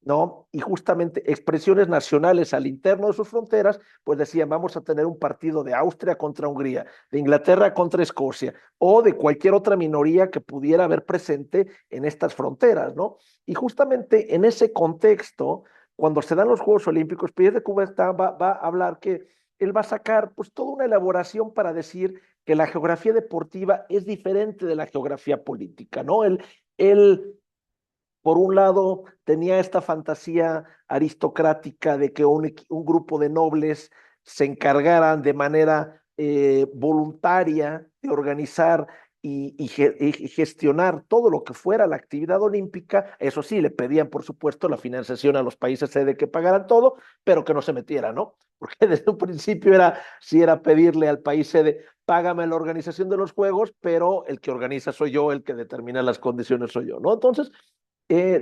[SPEAKER 6] ¿no? Y justamente expresiones nacionales al interno de sus fronteras, pues decían, vamos a tener un partido de Austria contra Hungría, de Inglaterra contra Escocia, o de cualquier otra minoría que pudiera haber presente en estas fronteras, ¿no? Y justamente en ese contexto, cuando se dan los Juegos Olímpicos, Pierre de Coubertin va a hablar que él va a sacar pues toda una elaboración para decir que la geografía deportiva es diferente de la geografía política, ¿no? Él por un lado, tenía esta fantasía aristocrática de que un grupo de nobles se encargaran de manera voluntaria de organizar y gestionar todo lo que fuera la actividad olímpica. Eso sí, le pedían, por supuesto, la financiación a los países sede que pagaran todo, pero que no se metieran, ¿no? Porque desde un principio sí era pedirle al país sede, págame la organización de los juegos, pero el que organiza soy yo, el que determina las condiciones soy yo, ¿no? Entonces, de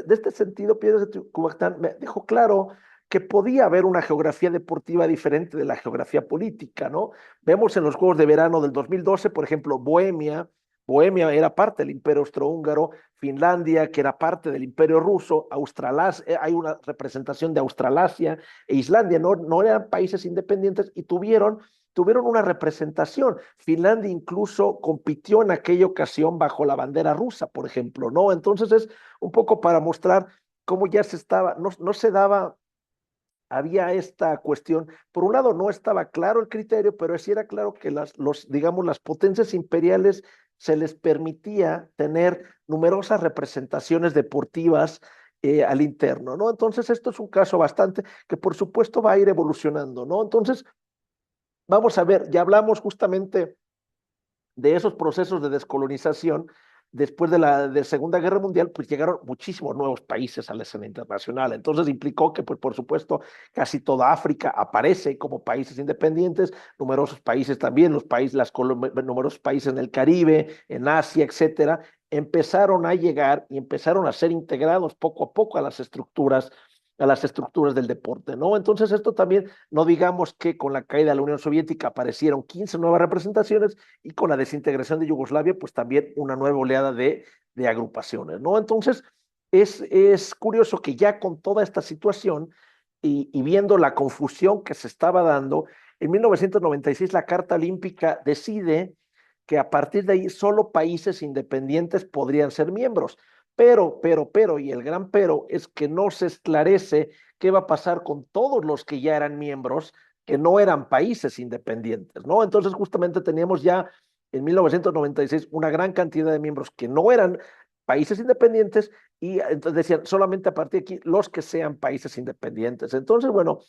[SPEAKER 6] este sentido, Piedras de Coubertin me dejó claro que podía haber una geografía deportiva diferente de la geografía política, ¿no? Vemos en los Juegos de Verano del 2012, por ejemplo, Bohemia era parte del Imperio Austrohúngaro, Finlandia, que era parte del Imperio Ruso, Australasia, hay una representación de Australasia e Islandia, no eran países independientes y tuvieron una representación. Finlandia incluso compitió en aquella ocasión bajo la bandera rusa, por ejemplo, ¿no? Entonces es un poco para mostrar cómo ya no se daba, había esta cuestión. Por un lado, no estaba claro el criterio, pero sí era claro que digamos, las potencias imperiales se les permitía tener numerosas representaciones deportivas al interno, ¿no? Entonces, esto es un caso bastante que, por supuesto, va a ir evolucionando, ¿no? Entonces, vamos a ver, ya hablamos justamente de esos procesos de descolonización. Después de la Segunda Guerra Mundial, pues llegaron muchísimos nuevos países a la escena internacional. Entonces implicó que, pues por supuesto, casi toda África aparece como países independientes, numerosos países también, numerosos países en el Caribe, en Asia, etcétera, empezaron a llegar y empezaron a ser integrados poco a poco a las estructuras del deporte, ¿no? Entonces esto también, no digamos que con la caída de la Unión Soviética aparecieron 15 nuevas representaciones y con la desintegración de Yugoslavia, pues también una nueva oleada de agrupaciones, ¿no? Entonces, es curioso que ya con toda esta situación y viendo la confusión que se estaba dando, en 1996 la Carta Olímpica decide que a partir de ahí solo países independientes podrían ser miembros. Y el gran pero es que no se esclarece qué va a pasar con todos los que ya eran miembros, que no eran países independientes, ¿no? Entonces justamente teníamos ya en 1996 una gran cantidad de miembros que no eran países independientes y entonces decían solamente a partir de aquí los que sean países independientes. Entonces, bueno,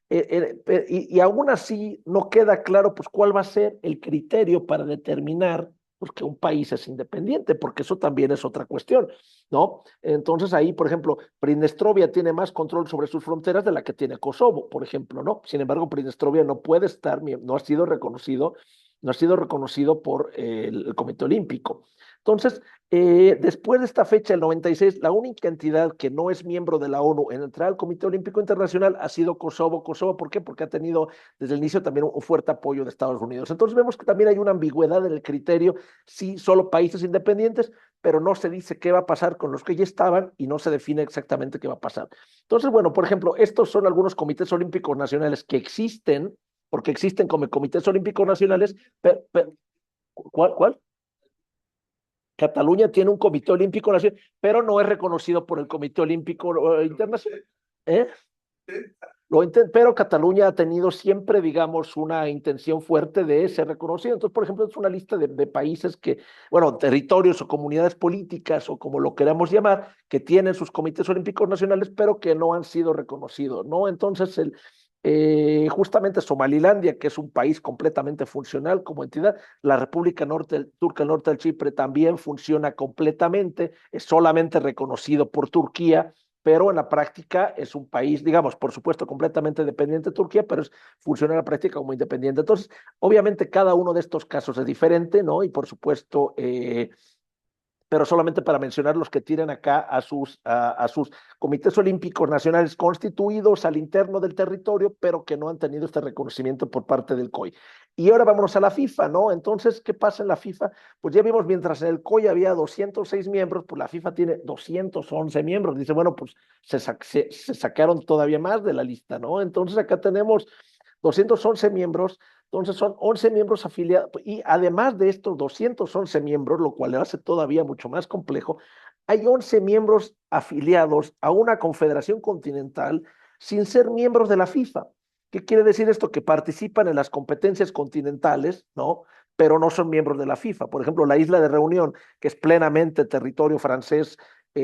[SPEAKER 6] y aún así no queda claro pues cuál va a ser el criterio para determinar pues, que un país es independiente, porque eso también es otra cuestión, ¿no? Entonces ahí, por ejemplo, Pridnestrovia tiene más control sobre sus fronteras de la que tiene Kosovo, por ejemplo, ¿no? Sin embargo, Pridnestrovia no puede estar, no ha sido reconocido, no ha sido reconocido por el Comité Olímpico. Entonces, después de esta fecha, el 96, la única entidad que no es miembro de la ONU en entrar al Comité Olímpico Internacional ha sido Kosovo. Kosovo, ¿por qué? Porque ha tenido desde el inicio también un fuerte apoyo de Estados Unidos. Entonces vemos que también hay una ambigüedad en el criterio, sí, solo países independientes, pero no se dice qué va a pasar con los que ya estaban y no se define exactamente qué va a pasar. Entonces, bueno, por ejemplo, estos son algunos comités olímpicos nacionales que existen, porque existen como comités olímpicos nacionales, ¿cuál? Cataluña tiene un comité olímpico nacional, pero no es reconocido por el Comité Olímpico Internacional. ¿Eh? Pero Cataluña ha tenido siempre, digamos, una intención fuerte de ser reconocido. Entonces, por ejemplo, es una lista de países que, bueno, territorios o comunidades políticas o como lo queramos llamar, que tienen sus comités olímpicos nacionales, pero que no han sido reconocidos, ¿no? Entonces, justamente Somalilandia, que es un país completamente funcional como entidad, la República Turca Norte del Chipre también funciona completamente, es solamente reconocido por Turquía, pero en la práctica es un país, digamos, por supuesto, completamente dependiente de Turquía, pero funciona en la práctica como independiente. Entonces, obviamente, cada uno de estos casos es diferente, ¿no? Y por supuesto, pero solamente para mencionar los que tienen acá a sus comités olímpicos nacionales constituidos al interno del territorio, pero que no han tenido este reconocimiento por parte del COI. Y ahora vámonos a la FIFA, ¿no? Entonces, ¿qué pasa en la FIFA? Pues ya vimos, mientras en el COI había 206 miembros, pues la FIFA tiene 211 miembros. Dice, bueno, pues se sacaron todavía más de la lista, ¿no? Entonces acá tenemos 211 miembros, entonces son 11 miembros afiliados, y además de estos 211 miembros, lo cual lo hace todavía mucho más complejo, hay 11 miembros afiliados a una confederación continental sin ser miembros de la FIFA. ¿Qué quiere decir esto? Que participan en las competencias continentales, ¿no? Pero no son miembros de la FIFA. Por ejemplo, la isla de Reunión, que es plenamente territorio francés,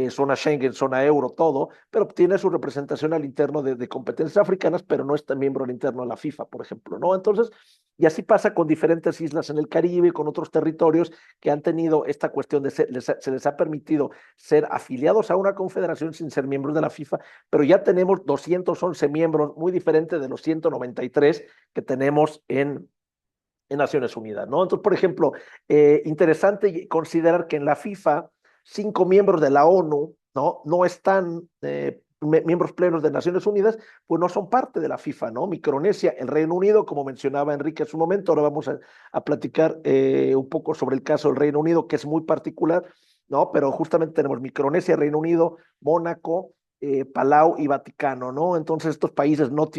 [SPEAKER 6] zona Schengen, zona euro, todo, pero tiene su representación al interno de competencias africanas, pero no está miembro al interno de la FIFA, por ejemplo, ¿no? Entonces, y así pasa con diferentes islas en el Caribe, con otros territorios que han tenido esta cuestión de se les ha permitido ser afiliados a una confederación sin ser miembros de la FIFA, pero ya tenemos 211 miembros, muy diferente de los 193 que tenemos en Naciones Unidas, ¿no? Entonces, por ejemplo, interesante considerar que en la FIFA 5 miembros de la ONU, ¿no? No están miembros plenos de Naciones Unidas, pues no son parte de la FIFA, ¿no? Micronesia, el Reino Unido, como mencionaba Enrique en su momento, ahora vamos a platicar un poco sobre el caso del Reino Unido, que es muy particular, ¿no? Pero justamente tenemos Micronesia, Reino Unido, Mónaco, Palau y Vaticano, ¿no? Entonces estos países no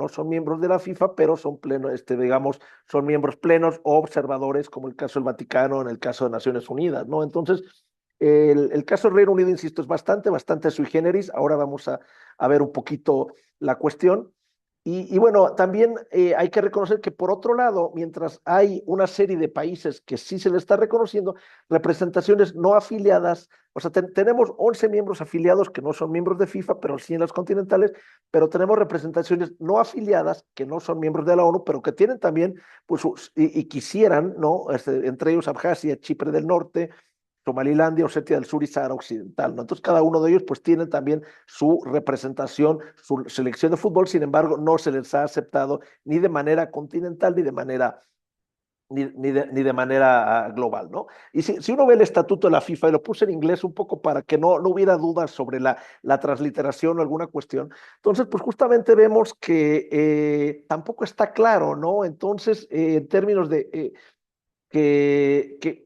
[SPEAKER 6] son miembros de la FIFA, pero son plenos, digamos, son miembros plenos o observadores, como el caso del Vaticano, en el caso de Naciones Unidas, ¿no? Entonces, el caso del Reino Unido, insisto, es bastante sui generis. Ahora vamos a ver un poquito la cuestión. Y bueno, también hay que reconocer que por otro lado, mientras hay una serie de países que sí se le está reconociendo, representaciones no afiliadas, o sea, tenemos 11 miembros afiliados que no son miembros de FIFA, pero sí en las continentales, pero tenemos representaciones no afiliadas que no son miembros de la ONU, pero que tienen también, pues, y quisieran, ¿no? Entre ellos Abjasia, Chipre del Norte, Somalilandia, Osetia del Sur y Sahara Occidental, ¿no? Entonces cada uno de ellos pues tiene también su representación, su selección de fútbol, sin embargo no se les ha aceptado ni de manera continental ni de manera ni de manera global, ¿no? Y si uno ve el estatuto de la FIFA, y lo puse en inglés un poco para que no hubiera dudas sobre la transliteración o alguna cuestión, entonces pues justamente vemos que tampoco está claro, ¿no? Entonces, en términos que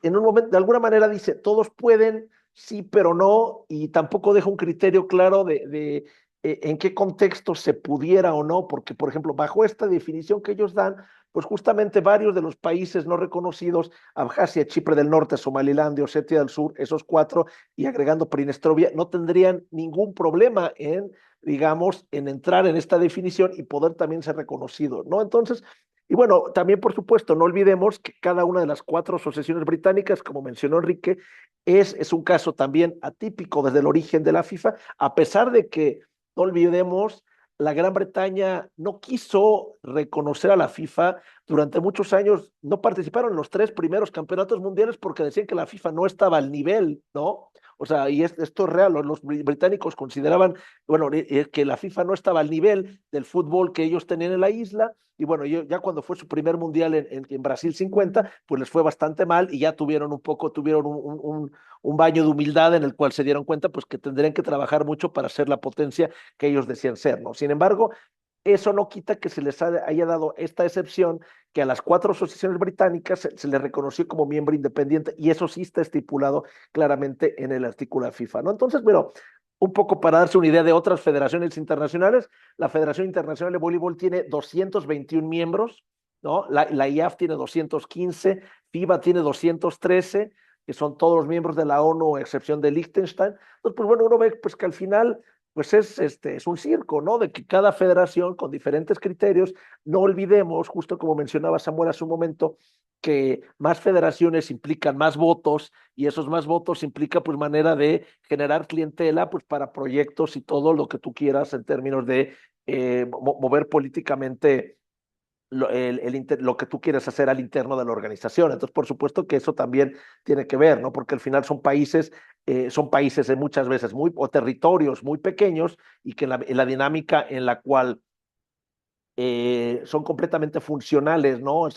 [SPEAKER 6] en un momento, de alguna manera dice, todos pueden sí, pero no, y tampoco deja un criterio claro de en qué contexto se pudiera o no, porque, por ejemplo, bajo esta definición que ellos dan, pues justamente varios de los países no reconocidos, Abjasia, Chipre del Norte, Somalilandia, Osetia del Sur, esos cuatro, y agregando Prinestrovia, no tendrían ningún problema en, digamos, en entrar en esta definición y poder también ser reconocidos, ¿no? Entonces, y bueno, también por supuesto, no olvidemos que cada una de las cuatro asociaciones británicas, como mencionó Enrique, es un caso también atípico desde el origen de la FIFA, a pesar de que, no olvidemos, la Gran Bretaña no quiso reconocer a la FIFA durante muchos años, no participaron en los 3 primeros campeonatos mundiales porque decían que la FIFA no estaba al nivel, ¿no? O sea, y esto es real, los británicos consideraban, bueno, que la FIFA no estaba al nivel del fútbol que ellos tenían en la isla, y bueno, ya cuando fue su primer mundial en Brasil 50, pues les fue bastante mal y ya tuvieron un baño de humildad en el cual se dieron cuenta pues que tendrían que trabajar mucho para ser la potencia que ellos decían ser, ¿no? Sin embargo, eso no quita que se les haya dado esta excepción que a las 4 asociaciones británicas se les reconoció como miembro independiente y eso sí está estipulado claramente en el artículo de FIFA, ¿no? Entonces, bueno, un poco para darse una idea de otras federaciones internacionales, la Federación Internacional de Voleibol tiene 221 miembros, ¿no? La IAF tiene 215, FIBA tiene 213, que son todos los miembros de la ONU, a excepción de Liechtenstein. Entonces, pues bueno, uno ve pues que al final pues es un circo, ¿no? De que cada federación con diferentes criterios, no olvidemos, justo como mencionaba Samuel hace un momento, que más federaciones implican más votos y esos más votos implica pues manera de generar clientela pues para proyectos y todo lo que tú quieras en términos de mover políticamente lo que tú quieres hacer al interno de la organización. Entonces, por supuesto que eso también tiene que ver, ¿no? Porque al final son países muchas veces o territorios muy pequeños y que en la dinámica en la cual son completamente funcionales, ¿no?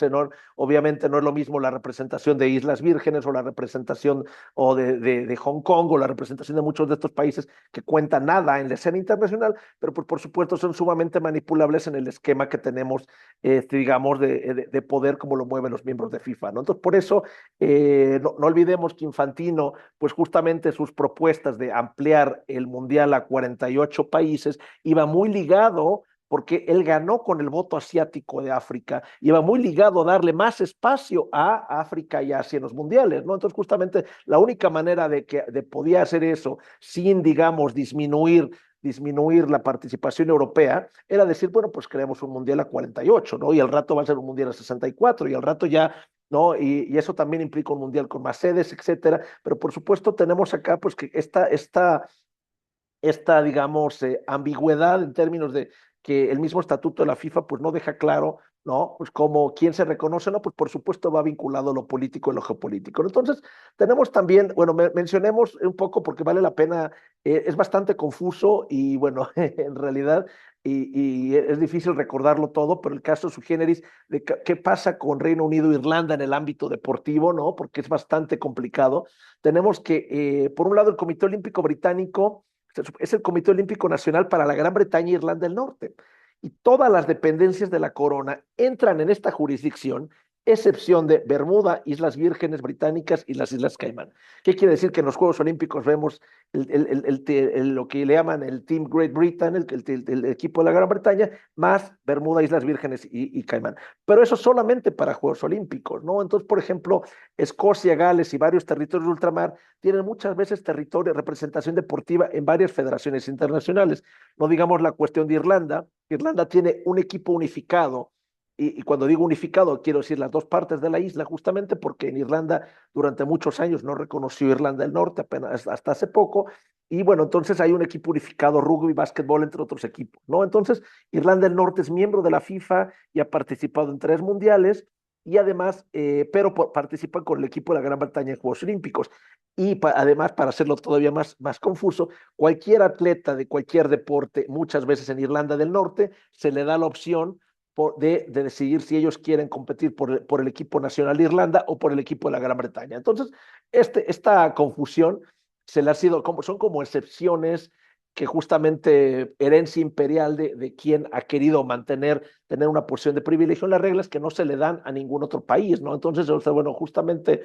[SPEAKER 6] Obviamente no es lo mismo la representación de Islas Vírgenes o la representación de Hong Kong o la representación de muchos de estos países que cuentan nada en la escena internacional, pero por supuesto son sumamente manipulables en el esquema que tenemos, digamos, de poder como lo mueven los miembros de FIFA, ¿no? Entonces, por eso no olvidemos que Infantino, pues justamente sus propuestas de ampliar el Mundial a 48 países iba muy ligado porque él ganó con el voto asiático de África, iba muy ligado a darle más espacio a África y Asia en los mundiales, ¿no? Entonces, justamente la única manera de podía hacer eso sin, digamos, disminuir la participación europea, era decir, bueno, pues creemos un mundial a 48, ¿no? Y al rato va a ser un mundial a 64, y al rato ya, ¿no? Y eso también implica un mundial con más sedes, etcétera. Pero por supuesto tenemos acá, pues, que digamos, ambigüedad en términos de que el mismo estatuto de la FIFA pues no deja claro, ¿no? Pues como quién se reconoce, ¿no? Pues por supuesto va vinculado a lo político y lo geopolítico. Entonces, tenemos también, bueno, mencionemos un poco porque vale la pena, es bastante confuso y bueno, en realidad, y es difícil recordarlo todo, pero el caso sui generis de qué pasa con Reino Unido e Irlanda en el ámbito deportivo, ¿no? Porque es bastante complicado. Tenemos que, por un lado, el Comité Olímpico Británico es el Comité Olímpico Nacional para la Gran Bretaña e Irlanda del Norte. Y todas las dependencias de la corona entran en esta jurisdicción, excepción de Bermuda, Islas Vírgenes Británicas y las Islas Caimán. ¿Qué quiere decir? Que en los Juegos Olímpicos vemos lo que le llaman el Team Great Britain, el equipo de la Gran Bretaña, más Bermuda, Islas Vírgenes y Caimán. Pero eso solamente para Juegos Olímpicos, ¿no? Entonces, por ejemplo, Escocia, Gales y varios territorios de ultramar tienen muchas veces representación deportiva en varias federaciones internacionales. No digamos la cuestión de Irlanda. Irlanda tiene un equipo unificado, y cuando digo unificado quiero decir las dos partes de la isla, justamente porque en Irlanda durante muchos años no reconoció Irlanda del Norte, apenas hasta hace poco, y bueno, entonces hay un equipo unificado, rugby, básquetbol, entre otros equipos, ¿no? Entonces, Irlanda del Norte es miembro de la FIFA y ha participado en 3 mundiales, y además, pero participan con el equipo de la Gran Bretaña en Juegos Olímpicos. Y además, para hacerlo todavía más confuso, cualquier atleta de cualquier deporte, muchas veces en Irlanda del Norte, se le da la opción de decidir si ellos quieren competir por el equipo nacional de Irlanda o por el equipo de la Gran Bretaña. Entonces, esta confusión son como excepciones que justamente herencia imperial de quien ha querido tener una posición de privilegio en las reglas que no se le dan a ningún otro país, ¿no? Entonces, bueno, justamente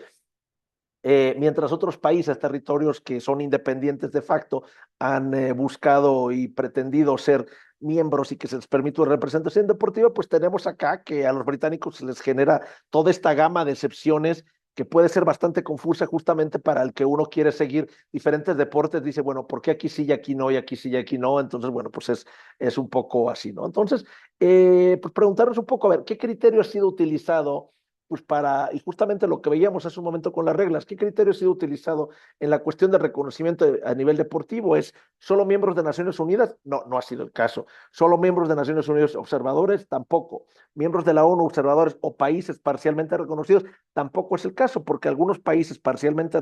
[SPEAKER 6] mientras otros países, territorios que son independientes de facto, han buscado y pretendido ser miembros y que se les permite una representación deportiva, pues tenemos acá que a los británicos se les genera toda esta gama de excepciones que puede ser bastante confusa justamente para el que uno quiere seguir diferentes deportes, dice, bueno, ¿por qué aquí sí y aquí no, y aquí sí y aquí no? Entonces, bueno, pues es un poco así, ¿no? Entonces, pues preguntarnos un poco, a ver, ¿qué criterio ha sido utilizado? Pues para, y justamente lo que veíamos hace un momento con las reglas, ¿qué criterio ha sido utilizado en la cuestión de reconocimiento a nivel deportivo? ¿Es solo miembros de Naciones Unidas? No, no ha sido el caso. ¿Solo miembros de Naciones Unidas observadores? Tampoco. ¿Miembros de la ONU observadores o países parcialmente reconocidos? Tampoco es el caso, porque algunos países parcialmente,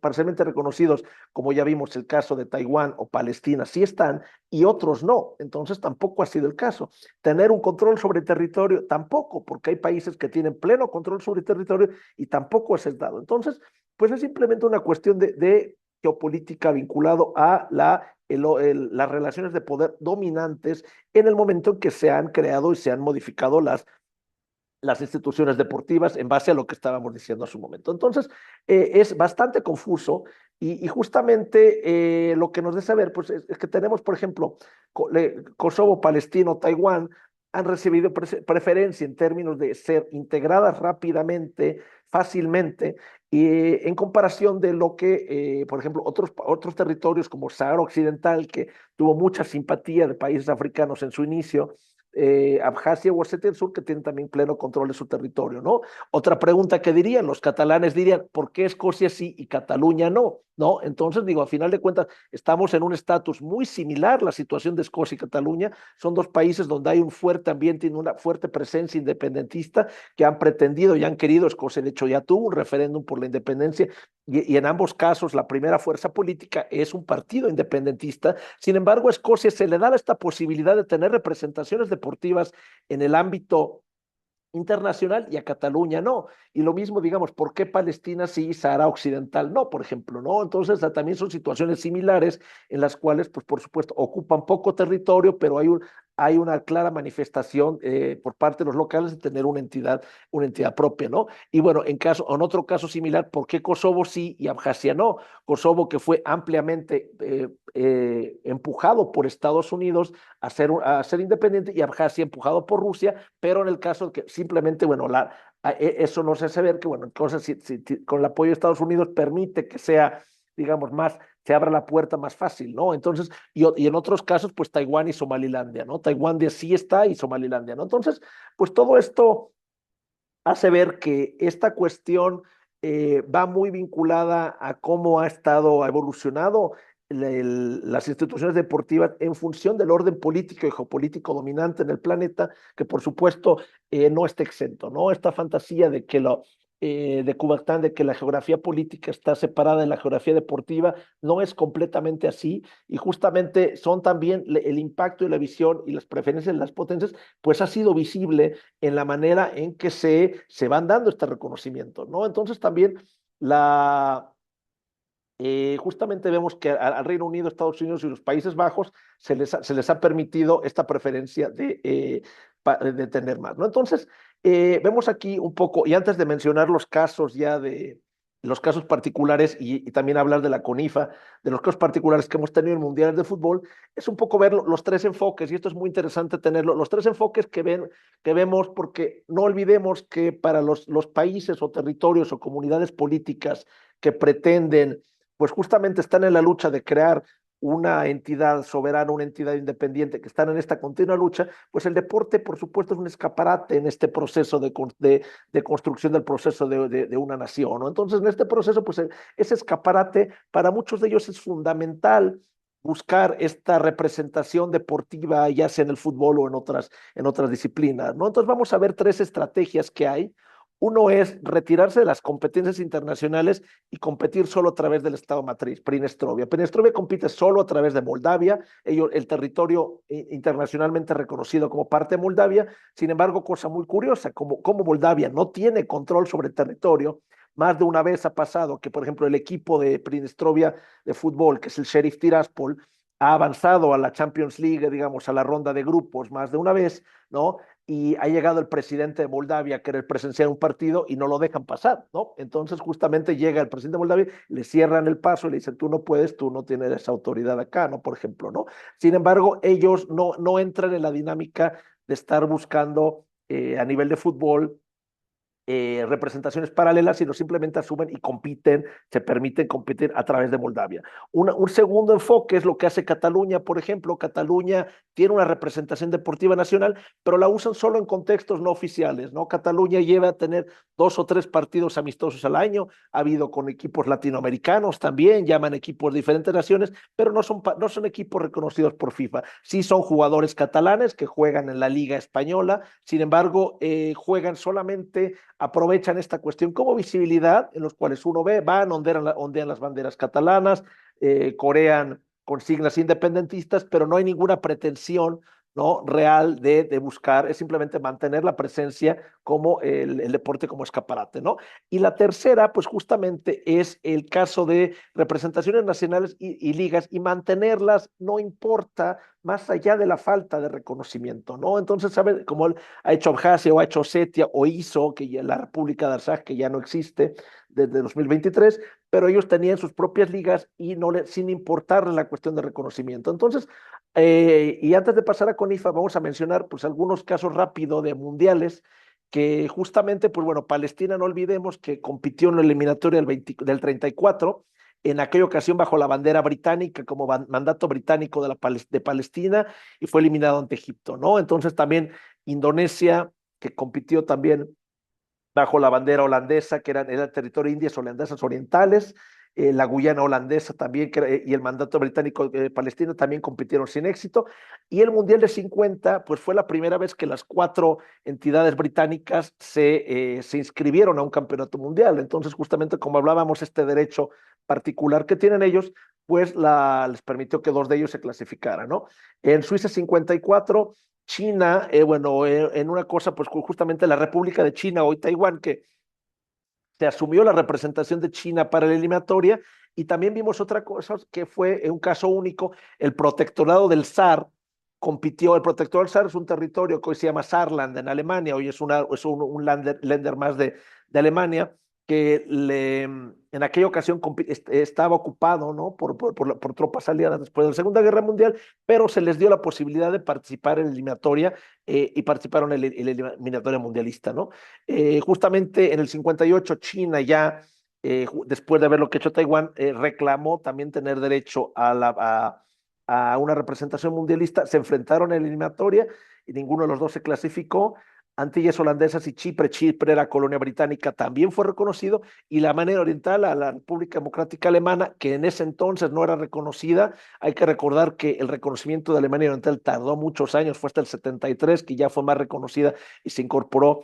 [SPEAKER 6] parcialmente reconocidos, como ya vimos el caso de Taiwán o Palestina, sí están y otros no. Entonces tampoco ha sido el caso. Tener un control sobre el territorio, tampoco, porque hay países que tienen pleno control sobre el territorio y tampoco es el dado. Entonces, pues es simplemente una cuestión de geopolítica vinculado a las relaciones de poder dominantes en el momento en que se han creado y se han modificado las instituciones deportivas en base a lo que estábamos diciendo a su momento. Entonces, es bastante confuso y justamente lo que nos debe saber pues, es que tenemos, por ejemplo, Kosovo, Palestino, Taiwán, han recibido preferencia en términos de ser integradas rápidamente, fácilmente, y en comparación de lo que, por ejemplo, otros territorios como Sahara Occidental, que tuvo mucha simpatía de países africanos en su inicio, Abjasia o Osetia del Sur, que tienen también pleno control de su territorio, ¿no? Otra pregunta que dirían, los catalanes dirían, ¿por qué Escocia sí y Cataluña no? ¿No? Entonces, digo, a final de cuentas, estamos en un estatus muy similar, la situación de Escocia y Cataluña, son dos países donde hay un fuerte ambiente y una fuerte presencia independentista que han pretendido y han querido, Escocia de hecho ya tuvo un referéndum por la independencia y en ambos casos la primera fuerza política es un partido independentista. Sin embargo, a Escocia se le da esta posibilidad de tener representaciones deportivas en el ámbito internacional y a Cataluña no. Y lo mismo, digamos, ¿por qué Palestina sí y Sahara Occidental no, por ejemplo? ¿No? Entonces, también son situaciones similares en las cuales, pues, por supuesto, ocupan poco territorio, pero hay una clara manifestación por parte de los locales de tener una entidad propia, ¿no? Y bueno, en otro caso similar, ¿por qué Kosovo sí y Abjasia no? Kosovo que fue ampliamente empujado por Estados Unidos a ser independiente y Abjasia empujado por Rusia, pero en el caso que simplemente, bueno, eso nos hace ver que, bueno, entonces con el apoyo de Estados Unidos permite que sea, digamos, se abra la puerta más fácil, ¿no? Entonces, y en otros casos, pues Taiwán y Somalilandia, ¿no? Taiwán de sí está y Somalilandia, ¿no? Entonces, pues todo esto hace ver que esta cuestión va muy vinculada a cómo ha evolucionado las instituciones deportivas en función del orden político y geopolítico dominante en el planeta, que por supuesto no está exento, ¿no? Esta fantasía de Coubertin de que la geografía política está separada de la geografía deportiva no es completamente así y justamente son también el impacto y la visión y las preferencias de las potencias, pues ha sido visible en la manera en que se van dando este reconocimiento, ¿no? Entonces también justamente vemos que al Reino Unido, Estados Unidos y los Países Bajos se les ha permitido esta preferencia de tener más, ¿no? Entonces, vemos aquí un poco, y antes de mencionar los casos ya de los casos particulares y también hablar de la CONIFA, de los casos particulares que hemos tenido en mundiales de fútbol, es un poco ver los tres enfoques, y esto es muy interesante tenerlo, los tres enfoques que vemos, porque no olvidemos que para los países o territorios o comunidades políticas que pretenden pues justamente están en la lucha de crear una entidad soberana, una entidad independiente, que están en esta continua lucha, pues el deporte, por supuesto, es un escaparate en este proceso de construcción del proceso de una nación, ¿no? Entonces, en este proceso, pues ese escaparate para muchos de ellos es fundamental buscar esta representación deportiva, ya sea en el fútbol o en otras disciplinas, ¿no? Entonces, vamos a ver tres estrategias que hay. Uno es retirarse de las competencias internacionales y competir solo a través del Estado matriz, Prinestrovia. Prinestrovia compite solo a través de Moldavia, el territorio internacionalmente reconocido como parte de Moldavia. Sin embargo, cosa muy curiosa, como Moldavia no tiene control sobre el territorio, más de una vez ha pasado que, por ejemplo, el equipo de Prinestrovia de fútbol, que es el Sheriff Tiraspol, ha avanzado a la Champions League, digamos, a la ronda de grupos más de una vez, ¿no? y ha llegado el presidente de Moldavia a querer presenciar un partido y no lo dejan pasar, ¿no? Entonces justamente llega el presidente de Moldavia, le cierran el paso y le dicen, tú no puedes, tú no tienes esa autoridad acá, ¿no? Por ejemplo, ¿no? Sin embargo, ellos no entran en la dinámica de estar buscando a nivel de fútbol representaciones paralelas, sino simplemente asumen y compiten, se permiten competir a través de Moldavia. Un segundo enfoque es lo que hace Cataluña, por ejemplo. Cataluña tiene una representación deportiva nacional, pero la usan solo en contextos no oficiales, ¿no? Cataluña lleva a tener 2 o 3 partidos amistosos al año, ha habido con equipos latinoamericanos también, llaman equipos de diferentes naciones, pero no son equipos reconocidos por FIFA. Sí son jugadores catalanes que juegan en la Liga Española, sin embargo, juegan solamente, aprovechan esta cuestión como visibilidad, en los cuales uno ve, van, ondean las banderas catalanas, corean consignas independentistas, pero no hay ninguna pretensión, ¿no?, real de buscar, es simplemente mantener la presencia como el deporte como escaparate, ¿no? Y la tercera, pues justamente es el caso de representaciones nacionales y ligas, y mantenerlas no importa más allá de la falta de reconocimiento, ¿no? Entonces, ¿sabe? Como ha hecho Abjasia o ha hecho Osetia o hizo que ya la República de Arzaj, que ya no existe desde 2023, pero ellos tenían sus propias ligas y sin importarle la cuestión de reconocimiento. Entonces, y antes de pasar a CONIFA, vamos a mencionar pues algunos casos rápidos de mundiales que justamente, pues bueno, Palestina, no olvidemos que compitió en la eliminatoria del 34, en aquella ocasión bajo la bandera británica, como mandato británico de Palestina, y fue eliminado ante Egipto, ¿no? Entonces también Indonesia, que compitió también bajo la bandera holandesa, que era el territorio de Indias Holandesas Orientales, la Guyana holandesa también, y el mandato británico de Palestina también compitieron sin éxito. Y el Mundial de 50, pues fue la primera vez que las 4 entidades británicas se inscribieron a un campeonato mundial. Entonces, justamente como hablábamos, este derecho particular que tienen ellos, pues les permitió que 2 de ellos se clasificaran, ¿no? En Suiza 54, China, bueno, en una cosa, pues justamente la República de China, hoy Taiwán, que se asumió la representación de China para la eliminatoria, y también vimos otra cosa que fue un caso único, el protectorado del Saar compitió, el protectorado del Saar es un territorio que hoy se llama Saarland en Alemania, hoy es un länder más de Alemania, que en aquella ocasión estaba ocupado, ¿no?, por tropas aliadas después de la Segunda Guerra Mundial, pero se les dio la posibilidad de participar en la eliminatoria y participaron en la eliminatoria mundialista, ¿no? Justamente en el 58 China ya, después de haber lo que hecho Taiwán, reclamó también tener derecho a una representación mundialista, se enfrentaron en la eliminatoria y ninguno de los dos se clasificó. Antillas Holandesas y Chipre era colonia británica, también fue reconocido, y la Alemania Oriental, a la República Democrática Alemana, que en ese entonces no era reconocida. Hay que recordar que el reconocimiento de Alemania Oriental tardó muchos años, fue hasta el 73 que ya fue más reconocida y se incorporó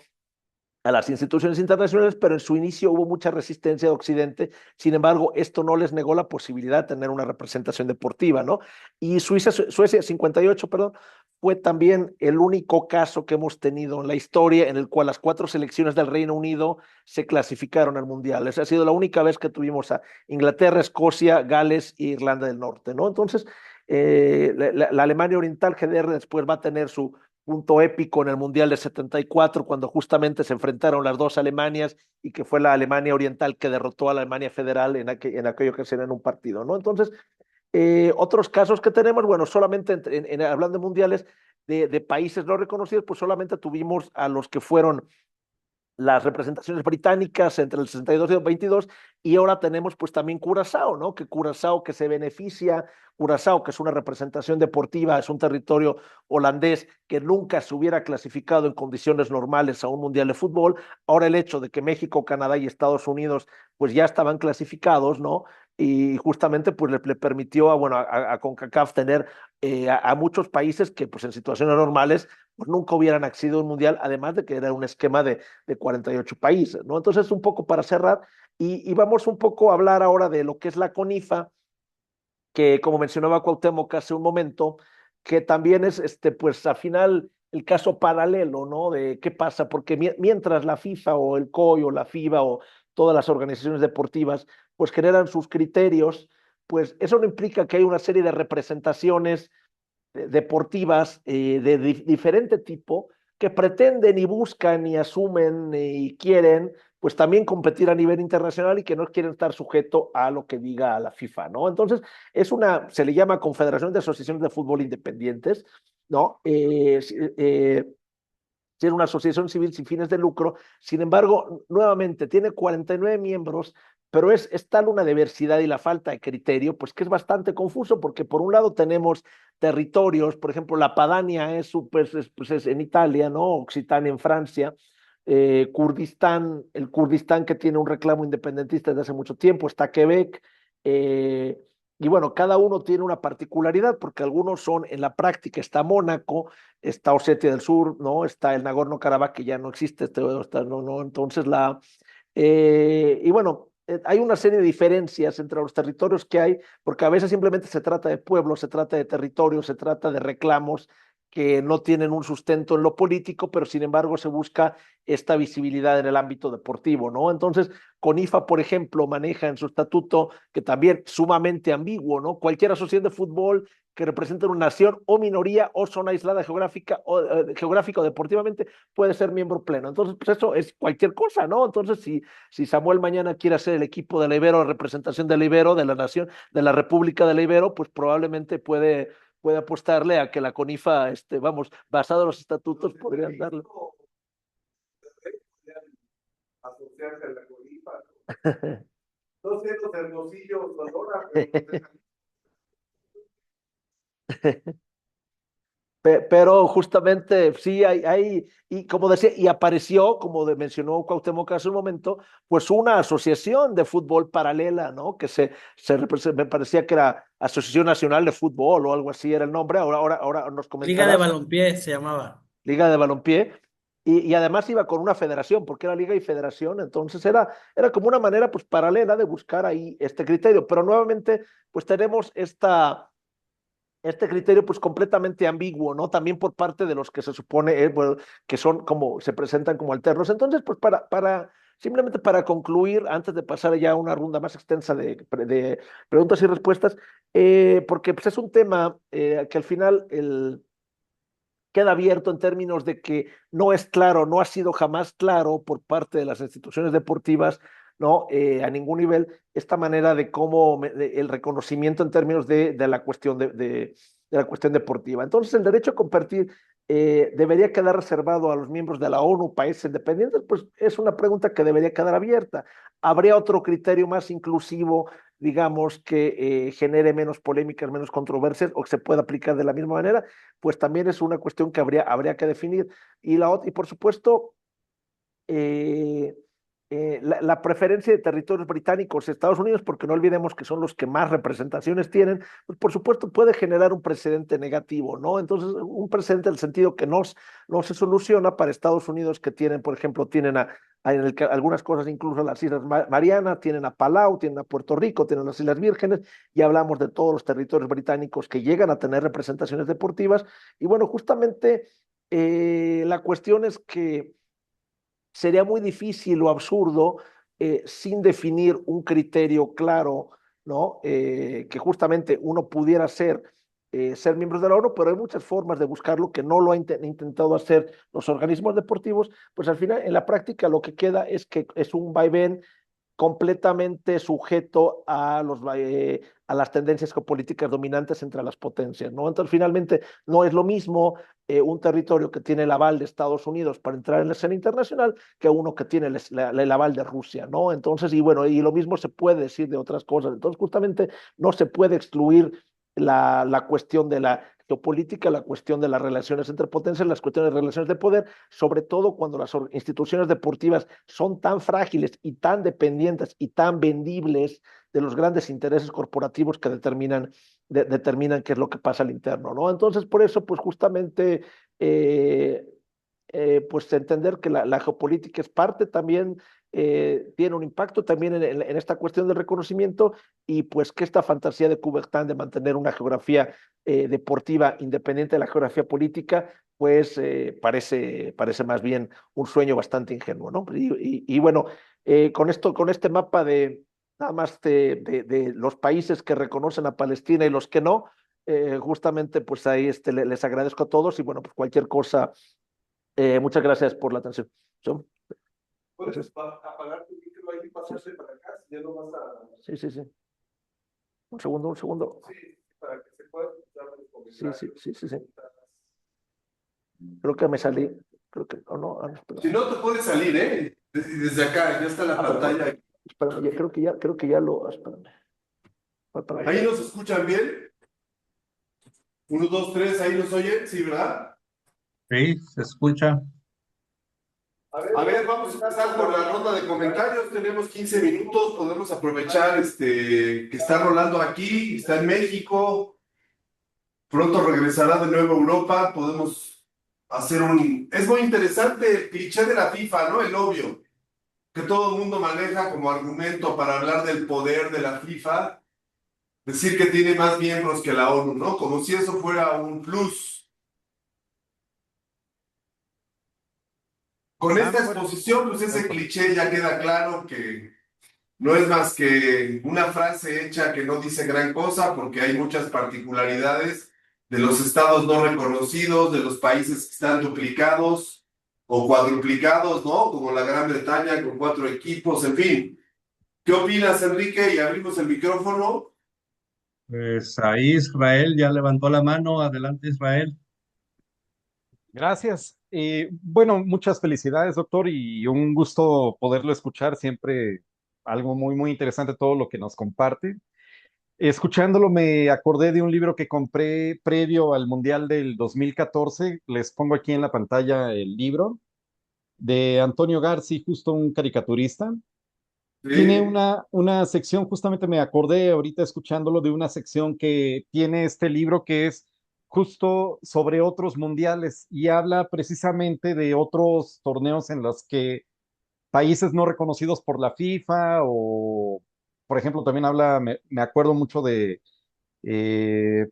[SPEAKER 6] a las instituciones internacionales, pero en su inicio hubo mucha resistencia de Occidente. Sin embargo, esto no les negó la posibilidad de tener una representación deportiva, ¿no? Y Suecia 58, perdón, fue también el único caso que hemos tenido en la historia en el cual las 4 selecciones del Reino Unido se clasificaron al Mundial. Esa ha sido la única vez que tuvimos a Inglaterra, Escocia, Gales e Irlanda del Norte, ¿no? Entonces, la Alemania Oriental, GDR, después va a tener su punto épico en el Mundial de 74, cuando justamente se enfrentaron las 2 Alemanias, y que fue la Alemania Oriental que derrotó a la Alemania Federal en aquella ocasión en un partido, ¿no? Entonces, otros casos que tenemos, bueno, solamente hablando de mundiales de países no reconocidos, pues solamente tuvimos a los que fueron las representaciones británicas entre el 62 y el 22, y ahora tenemos pues también Curazao, ¿no? Que Curazao, que se beneficia, Curazao, que es una representación deportiva, es un territorio holandés que nunca se hubiera clasificado en condiciones normales a un mundial de fútbol. Ahora el hecho de que México, Canadá y Estados Unidos pues ya estaban clasificados, ¿no? Y justamente pues le permitió a CONCACAF tener a muchos países que pues en situaciones normales pues nunca hubieran accedido a un mundial, además de que era un esquema de 48 países, ¿no? Entonces, un poco para cerrar, y vamos un poco a hablar ahora de lo que es la CONIFA, que como mencionaba Cuauhtémoc hace un momento, que también es, pues al final, el caso paralelo, ¿no? De qué pasa, porque mientras la FIFA o el COI o la FIBA o todas las organizaciones deportivas, pues generan sus criterios, pues eso no implica que hay una serie de representaciones deportivas de diferente tipo que pretenden y buscan y asumen y quieren pues también competir a nivel internacional y que no quieren estar sujeto a lo que diga la FIFA, ¿no? Entonces, se le llama Confederación de Asociaciones de Fútbol Independientes, ¿no? Tiene una asociación civil sin fines de lucro, sin embargo, nuevamente, tiene 49 miembros, pero es tal una diversidad y la falta de criterio, pues que es bastante confuso, porque por un lado tenemos territorios, por ejemplo, la Padania pues es en Italia, ¿no? Occitania en Francia, Kurdistán, el Kurdistán que tiene un reclamo independentista desde hace mucho tiempo, está Quebec, eh, y bueno, cada uno tiene una particularidad, porque algunos son, en la práctica está Mónaco, está Osetia del Sur, ¿no? Está el Nagorno-Karabaj, que ya no existe, no, entonces y bueno, hay una serie de diferencias entre los territorios que hay, porque a veces simplemente se trata de pueblos, se trata de territorios, se trata de reclamos que no tienen un sustento en lo político, pero sin embargo se busca esta visibilidad en el ámbito deportivo, ¿no? Entonces, CONIFA, por ejemplo, maneja en su estatuto, que también sumamente ambiguo, ¿no? Cualquier asociación de fútbol que represente una nación o minoría o zona aislada geográfica o deportivamente puede ser miembro pleno. Entonces, pues eso es cualquier cosa, ¿no? Entonces, si Samuel mañana quiere hacer el equipo de la Ibero, representación de la Ibero, de la nación, de la República de la Ibero, pues probablemente puede apostarle a que la CONIFA, vamos, basado en los estatutos, podrían darle.
[SPEAKER 2] Asociarse a la CONIFA. No sé, los Hermosillo, Sonora, pero
[SPEAKER 6] Pero justamente sí y como decía, y apareció, como mencionó Cuauhtémoc hace un momento, pues una asociación de fútbol paralela, ¿no? Que me parecía que era Asociación Nacional de Fútbol o algo así era el nombre, ahora nos
[SPEAKER 7] Liga de
[SPEAKER 6] comentarás,
[SPEAKER 7] Balompié se llamaba.
[SPEAKER 6] Liga de Balompié, y además iba con una federación, porque era liga y federación, entonces era como una manera pues paralela de buscar ahí este criterio, pero nuevamente pues tenemos este criterio pues completamente ambiguo, ¿no? También por parte de los que se supone bueno, que son como, se presentan como alternos. Entonces, pues simplemente para concluir, antes de pasar ya a una ronda más extensa de preguntas y respuestas, porque pues es un tema que al final queda abierto en términos de que no es claro, no ha sido jamás claro por parte de las instituciones deportivas, ¿no? A ningún nivel, esta manera de cómo el reconocimiento en términos de la cuestión de la cuestión deportiva. Entonces, el derecho a competir debería quedar reservado a los miembros de la ONU, países independientes, pues es una pregunta que debería quedar abierta. ¿Habría otro criterio más inclusivo, digamos, que genere menos polémicas, menos controversias o que se pueda aplicar de la misma manera? Pues también es una cuestión que habría que definir. Y por supuesto, la preferencia de territorios británicos y Estados Unidos, porque no olvidemos que son los que más representaciones tienen, pues por supuesto puede generar un precedente negativo, ¿no? Entonces, un precedente en el sentido que no se soluciona para Estados Unidos, que tienen, por ejemplo, tienen algunas cosas, incluso las Islas Marianas, tienen a Palau, tienen a Puerto Rico, tienen las Islas Vírgenes, y hablamos de todos los territorios británicos que llegan a tener representaciones deportivas. Y bueno, justamente la cuestión es que sería muy difícil o absurdo sin definir un criterio claro, ¿no? Que justamente uno pudiera ser miembros de la ONU, pero hay muchas formas de buscarlo que no lo han intentado hacer los organismos deportivos, pues al final en la práctica lo que queda es que es un vaivén completamente sujeto a las tendencias geopolíticas dominantes entre las potencias, ¿no? Entonces, finalmente, no es lo mismo un territorio que tiene el aval de Estados Unidos para entrar en la escena internacional que uno que tiene el aval de Rusia, ¿no? Entonces, y bueno, y lo mismo se puede decir de otras cosas. Entonces, justamente, no se puede excluir la cuestión de la geopolítica, la cuestión de las relaciones entre potencias, las cuestiones de relaciones de poder, sobre todo cuando las instituciones deportivas son tan frágiles y tan dependientes y tan vendibles de los grandes intereses corporativos que determinan qué es lo que pasa al interno, ¿no? Entonces, por eso, pues justamente, pues entender que la geopolítica es parte también, tiene un impacto también en esta cuestión del reconocimiento y pues que esta fantasía de Coubertin de mantener una geografía deportiva independiente de la geografía política, pues parece más bien un sueño bastante ingenuo, ¿no? Y bueno, con este mapa de nada más de los países que reconocen a Palestina y los que no, justamente pues ahí les agradezco a todos y bueno, pues cualquier cosa Muchas gracias por la atención. ¿Sí?
[SPEAKER 2] Puedes apagar tu micro ahí y pasarse para acá, si ya no vas a...
[SPEAKER 6] Sí, sí, sí. Un segundo, un segundo.
[SPEAKER 2] Sí, para que se pueda escuchar los
[SPEAKER 6] Sí, sí,
[SPEAKER 2] comentarios.
[SPEAKER 6] sí, sí, sí. Creo que me salí. Creo que, o no, espera.
[SPEAKER 2] Si no, te puedes salir, ¿eh? Desde acá, ya está la
[SPEAKER 6] Perdón.
[SPEAKER 2] pantalla.
[SPEAKER 6] Espérame, creo que ya lo, espérame. Para
[SPEAKER 2] Ahí nos escuchan bien. 1, 2, 3, ahí nos oyen, sí, ¿verdad?
[SPEAKER 3] Sí, se escucha.
[SPEAKER 2] A ver, vamos a empezar con la ronda de comentarios. Tenemos 15 minutos, podemos aprovechar que está rolando aquí, está en México, pronto regresará de nuevo a Europa. Podemos hacer un... Es muy interesante el cliché de la FIFA, ¿no? El obvio, que todo el mundo maneja como argumento para hablar del poder de la FIFA, decir que tiene más miembros que la ONU, ¿no? Como si eso fuera un plus. Con
[SPEAKER 4] Sam,
[SPEAKER 2] esta
[SPEAKER 4] bueno,
[SPEAKER 2] exposición, pues ese cliché ya queda claro que no es más que una frase hecha que no dice gran cosa, porque hay muchas particularidades de los estados no reconocidos, de los países que están duplicados o cuadruplicados, ¿no? Como la Gran Bretaña con 4 equipos, en fin. ¿Qué opinas, Enrique? Y abrimos el micrófono.
[SPEAKER 3] Pues ahí Israel ya levantó la mano. Adelante, Israel.
[SPEAKER 4] gracias. Bueno, muchas felicidades, doctor, y un gusto poderlo escuchar. Siempre algo muy, muy interesante todo lo que nos comparte. Escuchándolo me acordé de un libro que compré previo al Mundial del 2014. Les pongo aquí en la pantalla el libro de Antonio Garci, justo un caricaturista. Tiene
[SPEAKER 2] Sí,
[SPEAKER 4] una sección, justamente me acordé ahorita escuchándolo de una sección que tiene este libro que es justo sobre otros mundiales y habla precisamente de otros torneos en los que países no reconocidos por la FIFA o, por ejemplo, también habla, me acuerdo mucho de,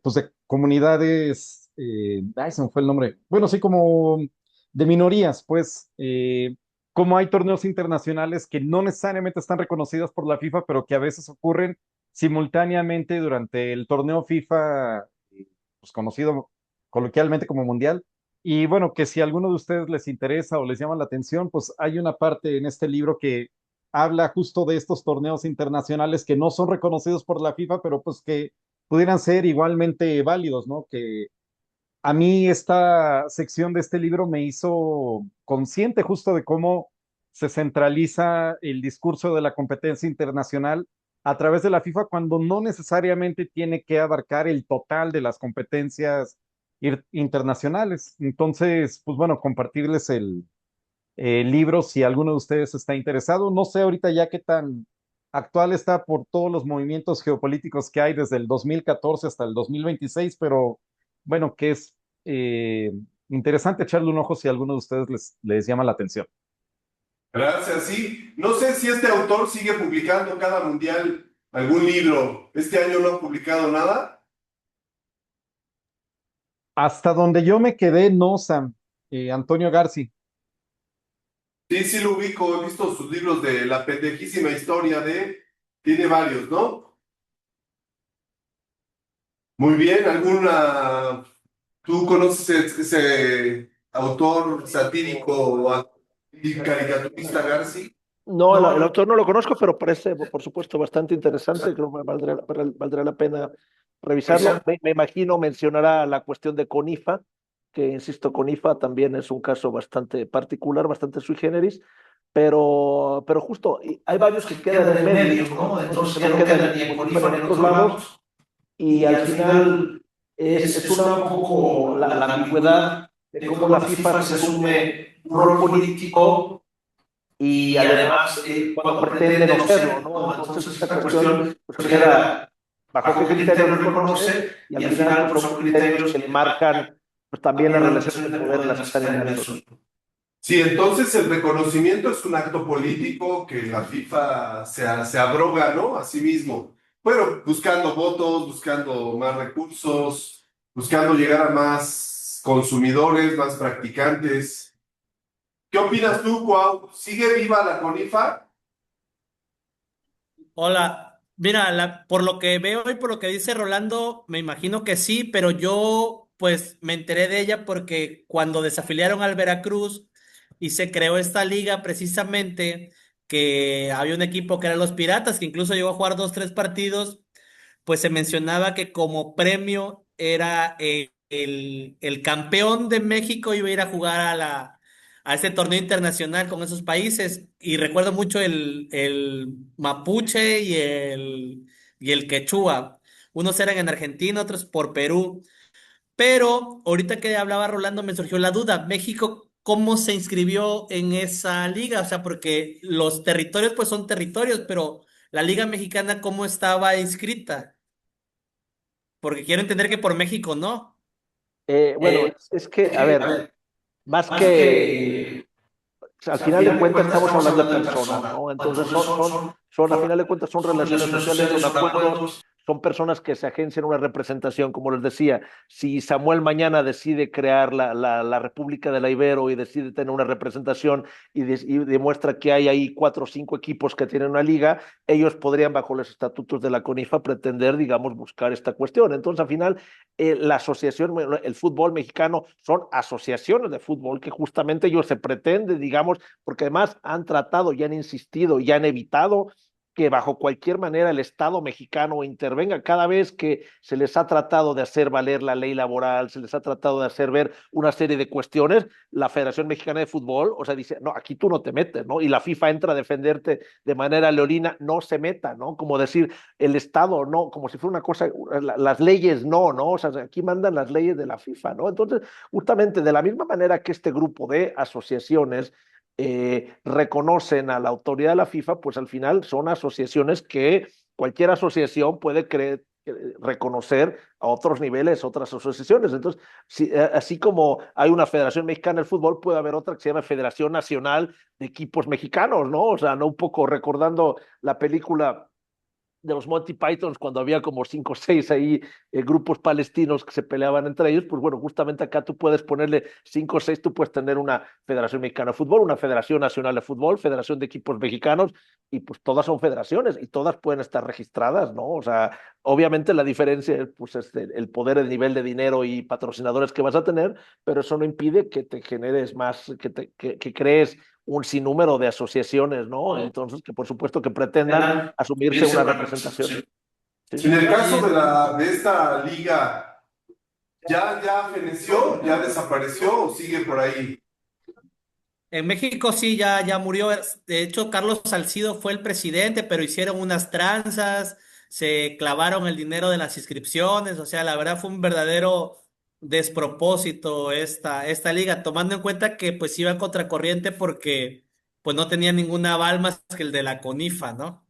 [SPEAKER 4] pues de comunidades, ay, se me fue el nombre, bueno, sí, como de minorías, pues, como hay torneos internacionales que no necesariamente están reconocidos por la FIFA, pero que a veces ocurren simultáneamente durante el torneo FIFA, pues conocido coloquialmente como Mundial. Y bueno, que si a alguno de ustedes les interesa o les llama la atención, pues hay una parte en este libro que habla justo de estos torneos internacionales que no son reconocidos por la FIFA, pero pues que pudieran ser igualmente válidos, ¿no? Que a mí esta sección de este libro me hizo consciente justo de cómo se centraliza el discurso de la competencia internacional a través de la FIFA cuando no necesariamente tiene que abarcar el total de las competencias internacionales. Entonces, pues bueno, compartirles el libro si alguno de ustedes está interesado. No sé ahorita ya qué tan actual está por todos los movimientos geopolíticos que hay desde el 2014 hasta el 2026, pero bueno, que es eh, interesante echarle un ojo si a alguno de ustedes les llama la atención.
[SPEAKER 2] gracias, sí. No sé si este autor sigue publicando cada mundial algún libro. Este año no ha publicado nada.
[SPEAKER 4] Hasta donde yo me quedé, no, Sam, Antonio Garci.
[SPEAKER 2] Sí, sí lo ubico, he visto sus libros de La pendejísima historia de... Tiene varios, ¿no? Muy bien, ¿alguna... ¿Tú conoces ese autor satírico y caricaturista Garci?
[SPEAKER 6] No, el autor no lo conozco, pero parece, por supuesto, bastante interesante. Creo que valdrá la pena revisarlo. Me imagino mencionará la cuestión de Conifa, que insisto, Conifa también es un caso bastante particular, bastante sui generis, pero justo hay varios que quedan en medio, ¿no? Entonces que no quedan ni en Conifa ni en otros lados, y al final es un poco la ambigüedad de cómo la FIFA se asume un rol político y además cuando pretende no serlo, ¿no? Entonces esta cuestión pues, queda bajo qué criterio lo reconoce y al final pues, son criterios que le marcan pues, también las relaciones de poder en las que están inmersos.
[SPEAKER 2] Sí, entonces el reconocimiento es un acto político que la FIFA se abroga, ¿no? A sí mismo. Bueno, buscando votos, buscando más recursos, buscando llegar a más consumidores, más practicantes. ¿Qué opinas tú, Cuau? ¿Sigue viva la CONIFA?
[SPEAKER 7] Hola, mira, por lo que veo y por lo que dice Rolando, me imagino que sí, pero yo pues me enteré de ella porque cuando desafiliaron al Veracruz y se creó esta liga precisamente, que había un equipo que eran los Piratas, que incluso llegó a jugar 2, 3 partidos, pues se mencionaba que como premio era el campeón de México iba a ir a jugar a este torneo internacional con esos países. Y recuerdo mucho el mapuche y el quechua. Unos eran en Argentina, otros por Perú. Pero ahorita que hablaba Rolando me surgió la duda, México, ¿cómo se inscribió en esa liga? O sea, porque los territorios pues son territorios, pero la Liga Mexicana, ¿cómo estaba inscrita? Porque quiero entender que por México no.
[SPEAKER 6] Bueno, es que, a ver, más que al final de cuentas estamos hablando de personas, ¿no? Entonces a final de cuentas son relaciones sociales, son acuerdos, son personas que se agencian una representación, como les decía, si Samuel mañana decide crear la República de la Ibero y decide tener una representación y demuestra que hay ahí 4 o 5 equipos que tienen una liga, ellos podrían bajo los estatutos de la CONIFA pretender, digamos, buscar esta cuestión. Entonces, al final, la asociación, el fútbol mexicano son asociaciones de fútbol que justamente ellos se pretende, digamos, porque además han tratado y han insistido y han evitado que bajo cualquier manera el Estado mexicano intervenga cada vez que se les ha tratado de hacer valer la ley laboral, se les ha tratado de hacer ver una serie de cuestiones, la Federación Mexicana de Fútbol, o sea, dice, no, aquí tú no te metes, ¿no? Y la FIFA entra a defenderte de manera leonina, no se meta, ¿no? Como decir, el Estado, no, como si fuera una cosa, las leyes no, ¿no? O sea, aquí mandan las leyes de la FIFA, ¿no? Entonces, justamente de la misma manera que este grupo de asociaciones reconocen a la autoridad de la FIFA, pues al final son asociaciones que cualquier asociación puede reconocer a otros niveles, otras asociaciones. Entonces, así como hay una Federación Mexicana del Fútbol, puede haber otra que se llama Federación Nacional de Equipos Mexicanos, ¿no? O sea, no un poco recordando la película de los Monty Pythons, cuando había como 5 o 6 ahí grupos palestinos que se peleaban entre ellos, pues bueno, justamente acá tú puedes ponerle 5 o 6, tú puedes tener una Federación Mexicana de Fútbol, una Federación Nacional de Fútbol, Federación de Equipos Mexicanos, y pues todas son federaciones y todas pueden estar registradas, ¿no? O sea, obviamente la diferencia pues, es el poder, el nivel de dinero y patrocinadores que vas a tener, pero eso no impide que te generes más, que crees un sinnúmero de asociaciones, ¿no? Entonces, que por supuesto que pretendan asumirse una representación. Sí.
[SPEAKER 2] En el caso de esta liga, ¿ya feneció, ya desapareció o sigue por ahí?
[SPEAKER 7] En México sí, ya murió. De hecho, Carlos Salcido fue el presidente, pero hicieron unas tranzas, se clavaron el dinero de las inscripciones. O sea, la verdad fue un verdadero despropósito esta liga, tomando en cuenta que pues iba en contracorriente porque pues no tenía ningún aval más que el de la CONIFA, ¿no?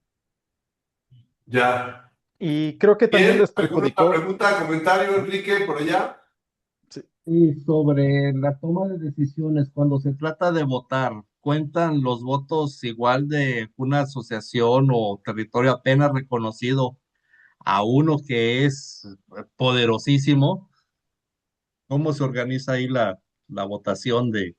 [SPEAKER 2] Ya.
[SPEAKER 4] Y creo que también
[SPEAKER 2] Bien,
[SPEAKER 4] les
[SPEAKER 2] ¿alguna
[SPEAKER 4] perjudicó.
[SPEAKER 2] pregunta, comentario, Enrique, por allá?
[SPEAKER 4] Sí.
[SPEAKER 3] Y sobre la toma de decisiones, cuando se trata de votar, ¿cuentan los votos igual de una asociación o territorio apenas reconocido a uno que es poderosísimo? ¿Cómo se organiza ahí la votación de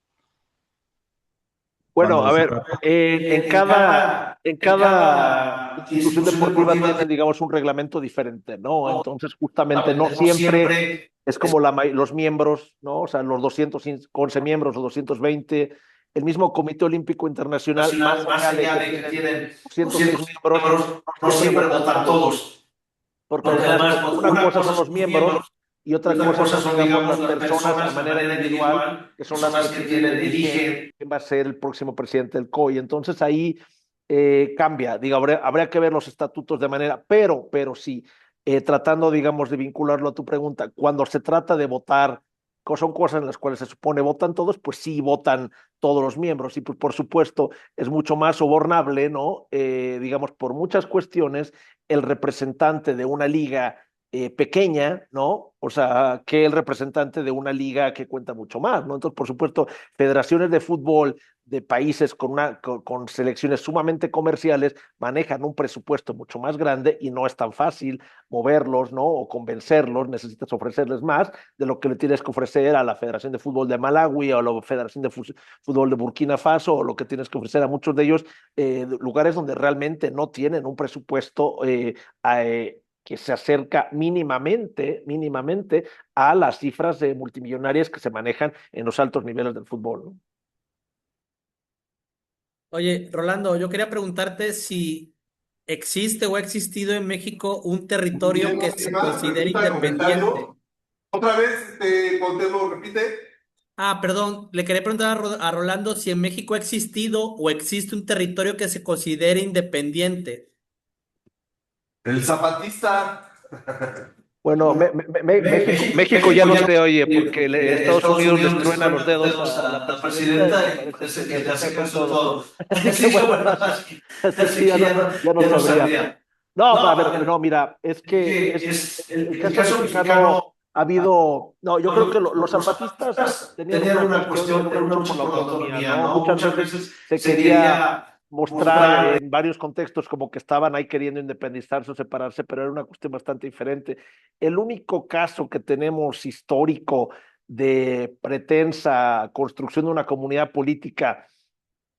[SPEAKER 6] Bueno, a
[SPEAKER 3] cuando se
[SPEAKER 6] ver,
[SPEAKER 3] trata?
[SPEAKER 6] en cada institución deportiva tienen, digamos, un reglamento diferente, ¿no? Entonces, justamente no siempre es como los miembros, ¿no? O sea, los 211 miembros o 220, el mismo Comité Olímpico Internacional, más allá de que tienen 206 miembros, no siempre votan todos, porque además una cosa son los miembros y otra cosa son, digamos, las personas a manera individual, que son las que eligen quién va a ser el próximo presidente del COI. Entonces ahí cambia, digo, habría que ver los estatutos de manera, pero sí, tratando, digamos, de vincularlo a tu pregunta, cuando se trata de votar, son cosas en las cuales se supone votan todos, pues sí votan todos los miembros y pues por supuesto es mucho más sobornable, ¿no? Digamos, por muchas cuestiones, el representante de una liga pequeña, ¿no? O sea, que el representante de una liga que cuenta mucho más, ¿no? Entonces, por supuesto, federaciones de fútbol de países con selecciones sumamente comerciales manejan un presupuesto mucho más grande y no es tan fácil moverlos, ¿no? O convencerlos, necesitas ofrecerles más de lo que le tienes que ofrecer a la Federación de Fútbol de Malawi o a la Federación de Fútbol de Burkina Faso o lo que tienes que ofrecer a muchos de ellos, lugares donde realmente no tienen un presupuesto que se acerca mínimamente a las cifras de multimillonarias que se manejan en los altos niveles del fútbol, ¿no?
[SPEAKER 7] Oye, Rolando, yo quería preguntarte si existe o ha existido en México un territorio que
[SPEAKER 2] ¿Tiene
[SPEAKER 7] se
[SPEAKER 2] más
[SPEAKER 7] considere
[SPEAKER 2] pregunta,
[SPEAKER 7] independiente.
[SPEAKER 2] comentario? Otra vez, Cuauhtémoc, repite.
[SPEAKER 7] Ah, perdón, le quería preguntar a Rolando si en México ha existido o existe un territorio que se considere independiente.
[SPEAKER 2] El zapatista.
[SPEAKER 6] Bueno, México ya no se oye porque Estados Unidos les truena los dedos a la presidenta y parece que le sacan todo. Así que bueno, así que ya no sabría. No, a ver, no, mira, es que el caso mexicano ha habido, no, yo creo que los zapatistas tenían una cuestión de una lucha por la autonomía, ¿no? Muchas veces se quería mostrar en varios contextos como que estaban ahí queriendo independizarse o separarse, pero era una cuestión bastante diferente. El único caso que tenemos histórico de pretensa construcción de una comunidad política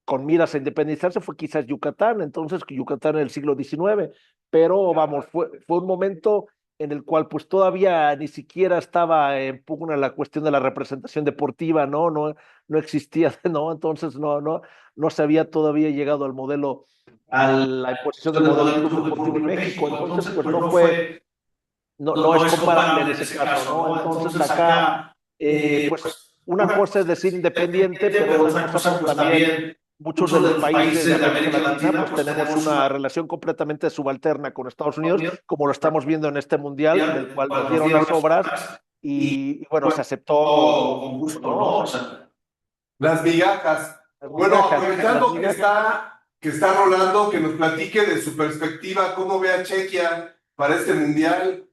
[SPEAKER 6] con miras a independizarse fue quizás Yucatán, entonces Yucatán en el siglo XIX, pero vamos, fue un momento en el cual pues todavía ni siquiera estaba en pugna la cuestión de la representación deportiva, ¿no? No existía, ¿no? Entonces no se había todavía llegado al modelo, a la imposición del modelo Club Deportivo en México, entonces pues no es comparable en ese caso, ¿no? Entonces acá, pues una cosa es decir independiente, pero otra cosa pues también muchos de los países de América Latina pues tenemos una relación completamente subalterna con Estados Unidos, como lo estamos viendo en este mundial, en el cual nos dieron las obras y bueno, se aceptó con gusto, ¿no? O sea,
[SPEAKER 2] Las migajas. Bueno, aprovechando que está Rolando, que nos platique de su perspectiva, cómo ve a Chequia para este mundial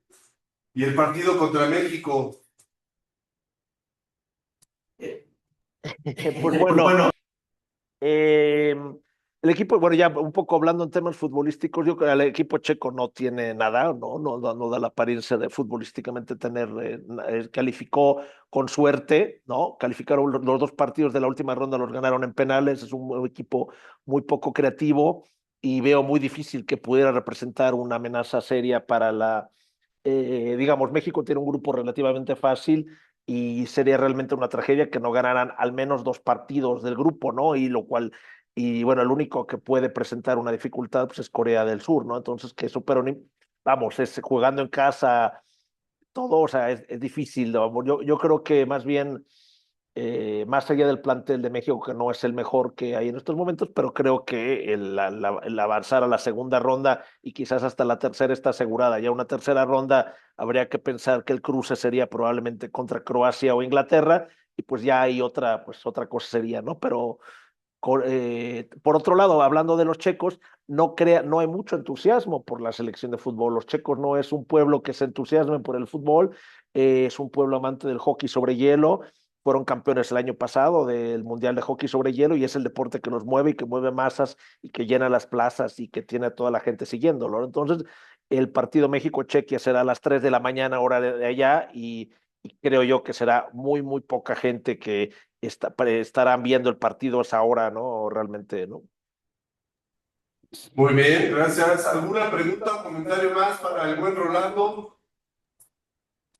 [SPEAKER 2] y el partido contra México.
[SPEAKER 6] Pues bueno, el equipo, bueno, ya un poco hablando en temas futbolísticos, yo creo que el equipo checo no tiene nada, no da la apariencia de futbolísticamente tener, calificó con suerte, ¿no? Calificaron los dos partidos de la última ronda, los ganaron en penales, es un equipo muy poco creativo y veo muy difícil que pudiera representar una amenaza seria para digamos, México tiene un grupo relativamente fácil y sería realmente una tragedia que no ganaran al menos dos partidos del grupo, ¿no? Y bueno, el único que puede presentar una dificultad pues, es Corea del Sur, ¿no? Entonces, que eso, pero vamos, es jugando en casa, todo, o sea, es difícil, ¿no? Yo creo que más bien, más allá del plantel de México, que no es el mejor que hay en estos momentos, pero creo que el avanzar a la segunda ronda y quizás hasta la tercera está asegurada. Ya una tercera ronda habría que pensar que el cruce sería probablemente contra Croacia o Inglaterra, y pues ya hay pues otra cosa sería, ¿no? Pero por otro lado, hablando de los checos, no hay mucho entusiasmo por la selección de fútbol. Los checos no es un pueblo que se entusiasme por el fútbol, es un pueblo amante del hockey sobre hielo. Fueron campeones el año pasado del Mundial de Hockey sobre Hielo y es el deporte que nos mueve y que mueve masas y que llena las plazas y que tiene a toda la gente siguiéndolo. Entonces, el partido México-Chequia será a las 3 de la mañana, hora de allá, y creo yo que será muy poca gente que estarán viendo el partido a esa hora, ¿no? Realmente, ¿no?
[SPEAKER 2] Muy bien, gracias. ¿Alguna pregunta o comentario más para el buen Rolando?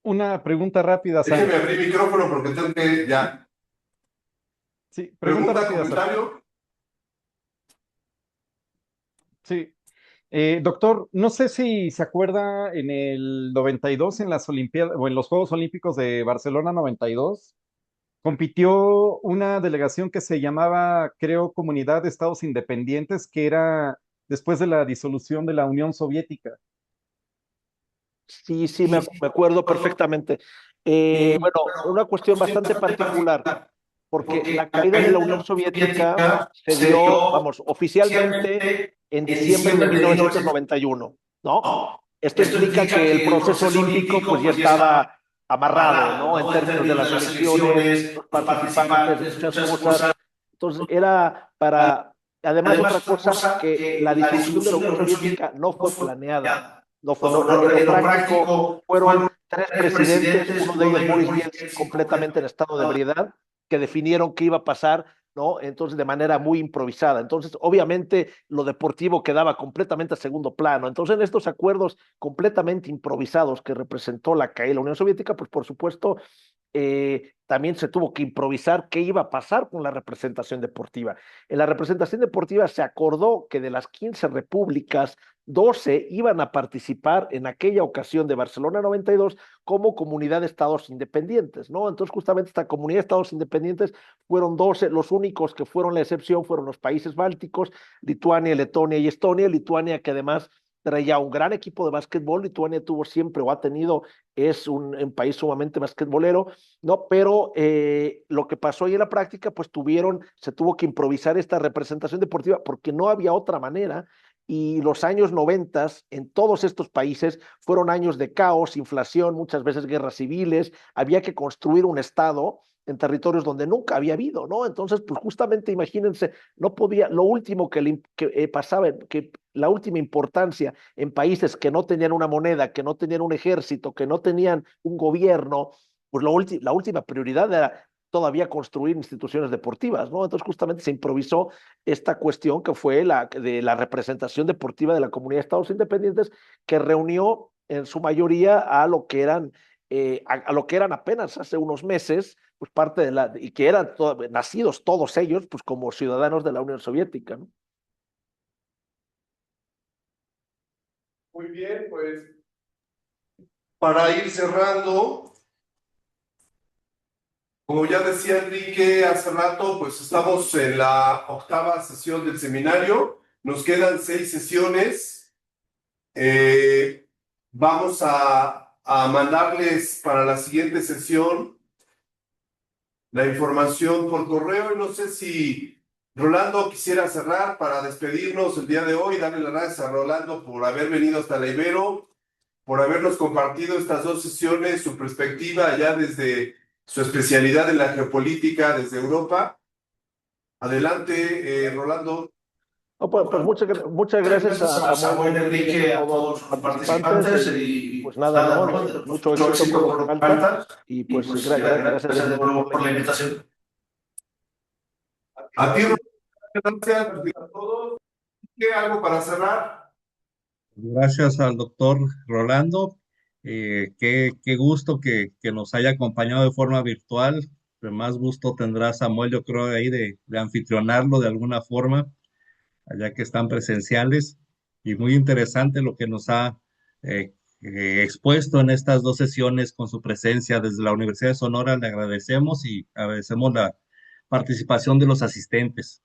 [SPEAKER 4] Una pregunta rápida, Sam.
[SPEAKER 2] Déjeme abrir micrófono porque tengo que ya.
[SPEAKER 4] Sí, pregunta rápida, Sam.
[SPEAKER 2] comentario.
[SPEAKER 4] Sí. Doctor, no sé si se acuerda en el 92 en las Olimpiadas o en los Juegos Olímpicos de Barcelona 92, compitió una delegación que se llamaba, creo, Comunidad de Estados Independientes, que era después de la disolución de la Unión Soviética.
[SPEAKER 6] Sí, me acuerdo perfectamente. Bueno, una cuestión bastante particular, porque la caída de la Unión Soviética se dio, vamos, oficialmente en diciembre de 1991, ¿no? Esto implica que el proceso olímpico pues ya estaba amarrado, ¿no? En términos de las elecciones, los participantes, muchas cosas. Entonces era además otra cosa, que la disolución de la Unión Soviética no fue planeada. No fue, en lo práctico fueron tres presidentes, uno de ellos Boris Yeltsin, completamente en estado de ebriedad, que definieron qué iba a pasar ¿no? Entonces, de manera muy improvisada. Entonces, obviamente, lo deportivo quedaba completamente a segundo plano. Entonces, en estos acuerdos completamente improvisados que representó la caída de la Unión Soviética, pues por supuesto, también se tuvo que improvisar qué iba a pasar con la representación deportiva. En la representación deportiva se acordó que de las 15 repúblicas, 12 iban a participar en aquella ocasión de Barcelona 92 como comunidad de estados independientes, ¿no? Entonces, justamente esta comunidad de estados independientes fueron 12, los únicos que fueron la excepción fueron los países bálticos, Lituania, Letonia y Estonia. Lituania, que además traía un gran equipo de básquetbol. Lituania tuvo siempre o ha tenido, es un país sumamente basquetbolero, ¿no? Pero lo que pasó ahí en la práctica, pues se tuvo que improvisar esta representación deportiva porque no había otra manera. Y los años 90 en todos estos países fueron años de caos, inflación, muchas veces guerras civiles. Había que construir un estado en territorios donde nunca había habido, ¿no? Entonces, pues justamente imagínense, no podía, lo último que pasaba, que la última importancia en países que no tenían una moneda, que no tenían un ejército, que no tenían un gobierno, pues la última prioridad era todavía construir instituciones deportivas, ¿no? Entonces justamente se improvisó esta cuestión que fue de la representación deportiva de la comunidad de estados independientes, que reunió en su mayoría a lo que eran apenas hace unos meses, pues parte y que eran nacidos todos ellos, pues como ciudadanos de la Unión Soviética, ¿no?
[SPEAKER 2] Muy bien, pues para ir cerrando, como ya decía Enrique hace rato, pues estamos en la 8ª sesión del seminario, nos quedan 6 sesiones. Vamos a mandarles para la siguiente sesión la información por correo, y no sé si Rolando quisiera cerrar para despedirnos el día de hoy, darle las gracias a Rolando por haber venido hasta la Ibero, por habernos compartido estas 2 sesiones, su perspectiva ya desde su especialidad en la geopolítica desde Europa. Adelante, Rolando.
[SPEAKER 6] No, pues muchas gracias
[SPEAKER 1] a Samuel, Enrique, a todos los participantes y
[SPEAKER 6] pues nada, ¿no?
[SPEAKER 1] pues,
[SPEAKER 6] Mucho éxito con lo que falta y pues gracias
[SPEAKER 1] de nuevo por la invitación.
[SPEAKER 2] A ti, gracias a todos. ¿Qué algo para cerrar?
[SPEAKER 3] Gracias al doctor Rolando. Qué gusto que nos haya acompañado de forma virtual. De más gusto tendrá Samuel, yo creo, ahí de anfitrionarlo de alguna forma, allá que están presenciales. Y muy interesante lo que nos ha expuesto en estas 2 sesiones con su presencia desde la Universidad de Sonora. Le agradecemos y agradecemos la participación de los asistentes.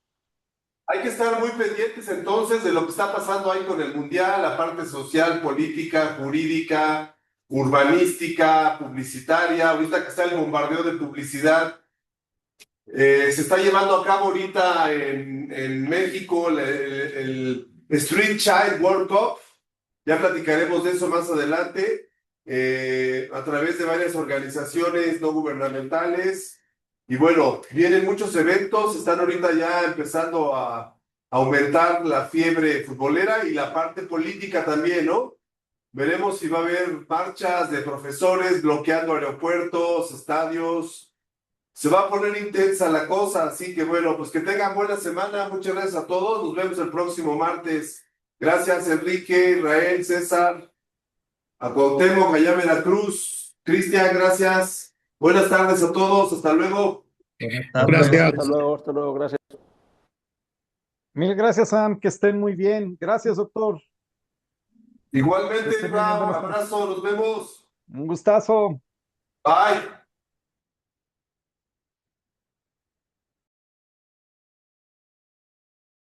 [SPEAKER 2] Hay que estar muy pendientes entonces de lo que está pasando ahí con el Mundial, la parte social, política, jurídica, urbanística, publicitaria. Ahorita que está el bombardeo de publicidad, se está llevando a cabo ahorita en México el Street Child World Cup. Ya platicaremos de eso más adelante, a través de varias organizaciones no gubernamentales. Y bueno, vienen muchos eventos, están ahorita ya empezando a aumentar la fiebre futbolera y la parte política también, ¿no? Veremos si va a haber marchas de profesores bloqueando aeropuertos, estadios. Se va a poner intensa la cosa, así que bueno, pues que tengan buena semana. Muchas gracias a todos. Nos vemos el próximo martes. Gracias, Enrique, Israel, César, a Cuauhtémoc, allá en Veracruz. Cristian, gracias. Buenas tardes a todos. Hasta luego.
[SPEAKER 5] Gracias.
[SPEAKER 6] Hasta luego, gracias.
[SPEAKER 4] Mil gracias, Sam, que estén muy bien. Gracias, doctor.
[SPEAKER 2] Igualmente,
[SPEAKER 4] Que estén muy bien,
[SPEAKER 2] un
[SPEAKER 4] buenas tardes.
[SPEAKER 2] abrazo. Nos vemos.
[SPEAKER 4] Un gustazo.
[SPEAKER 2] Bye.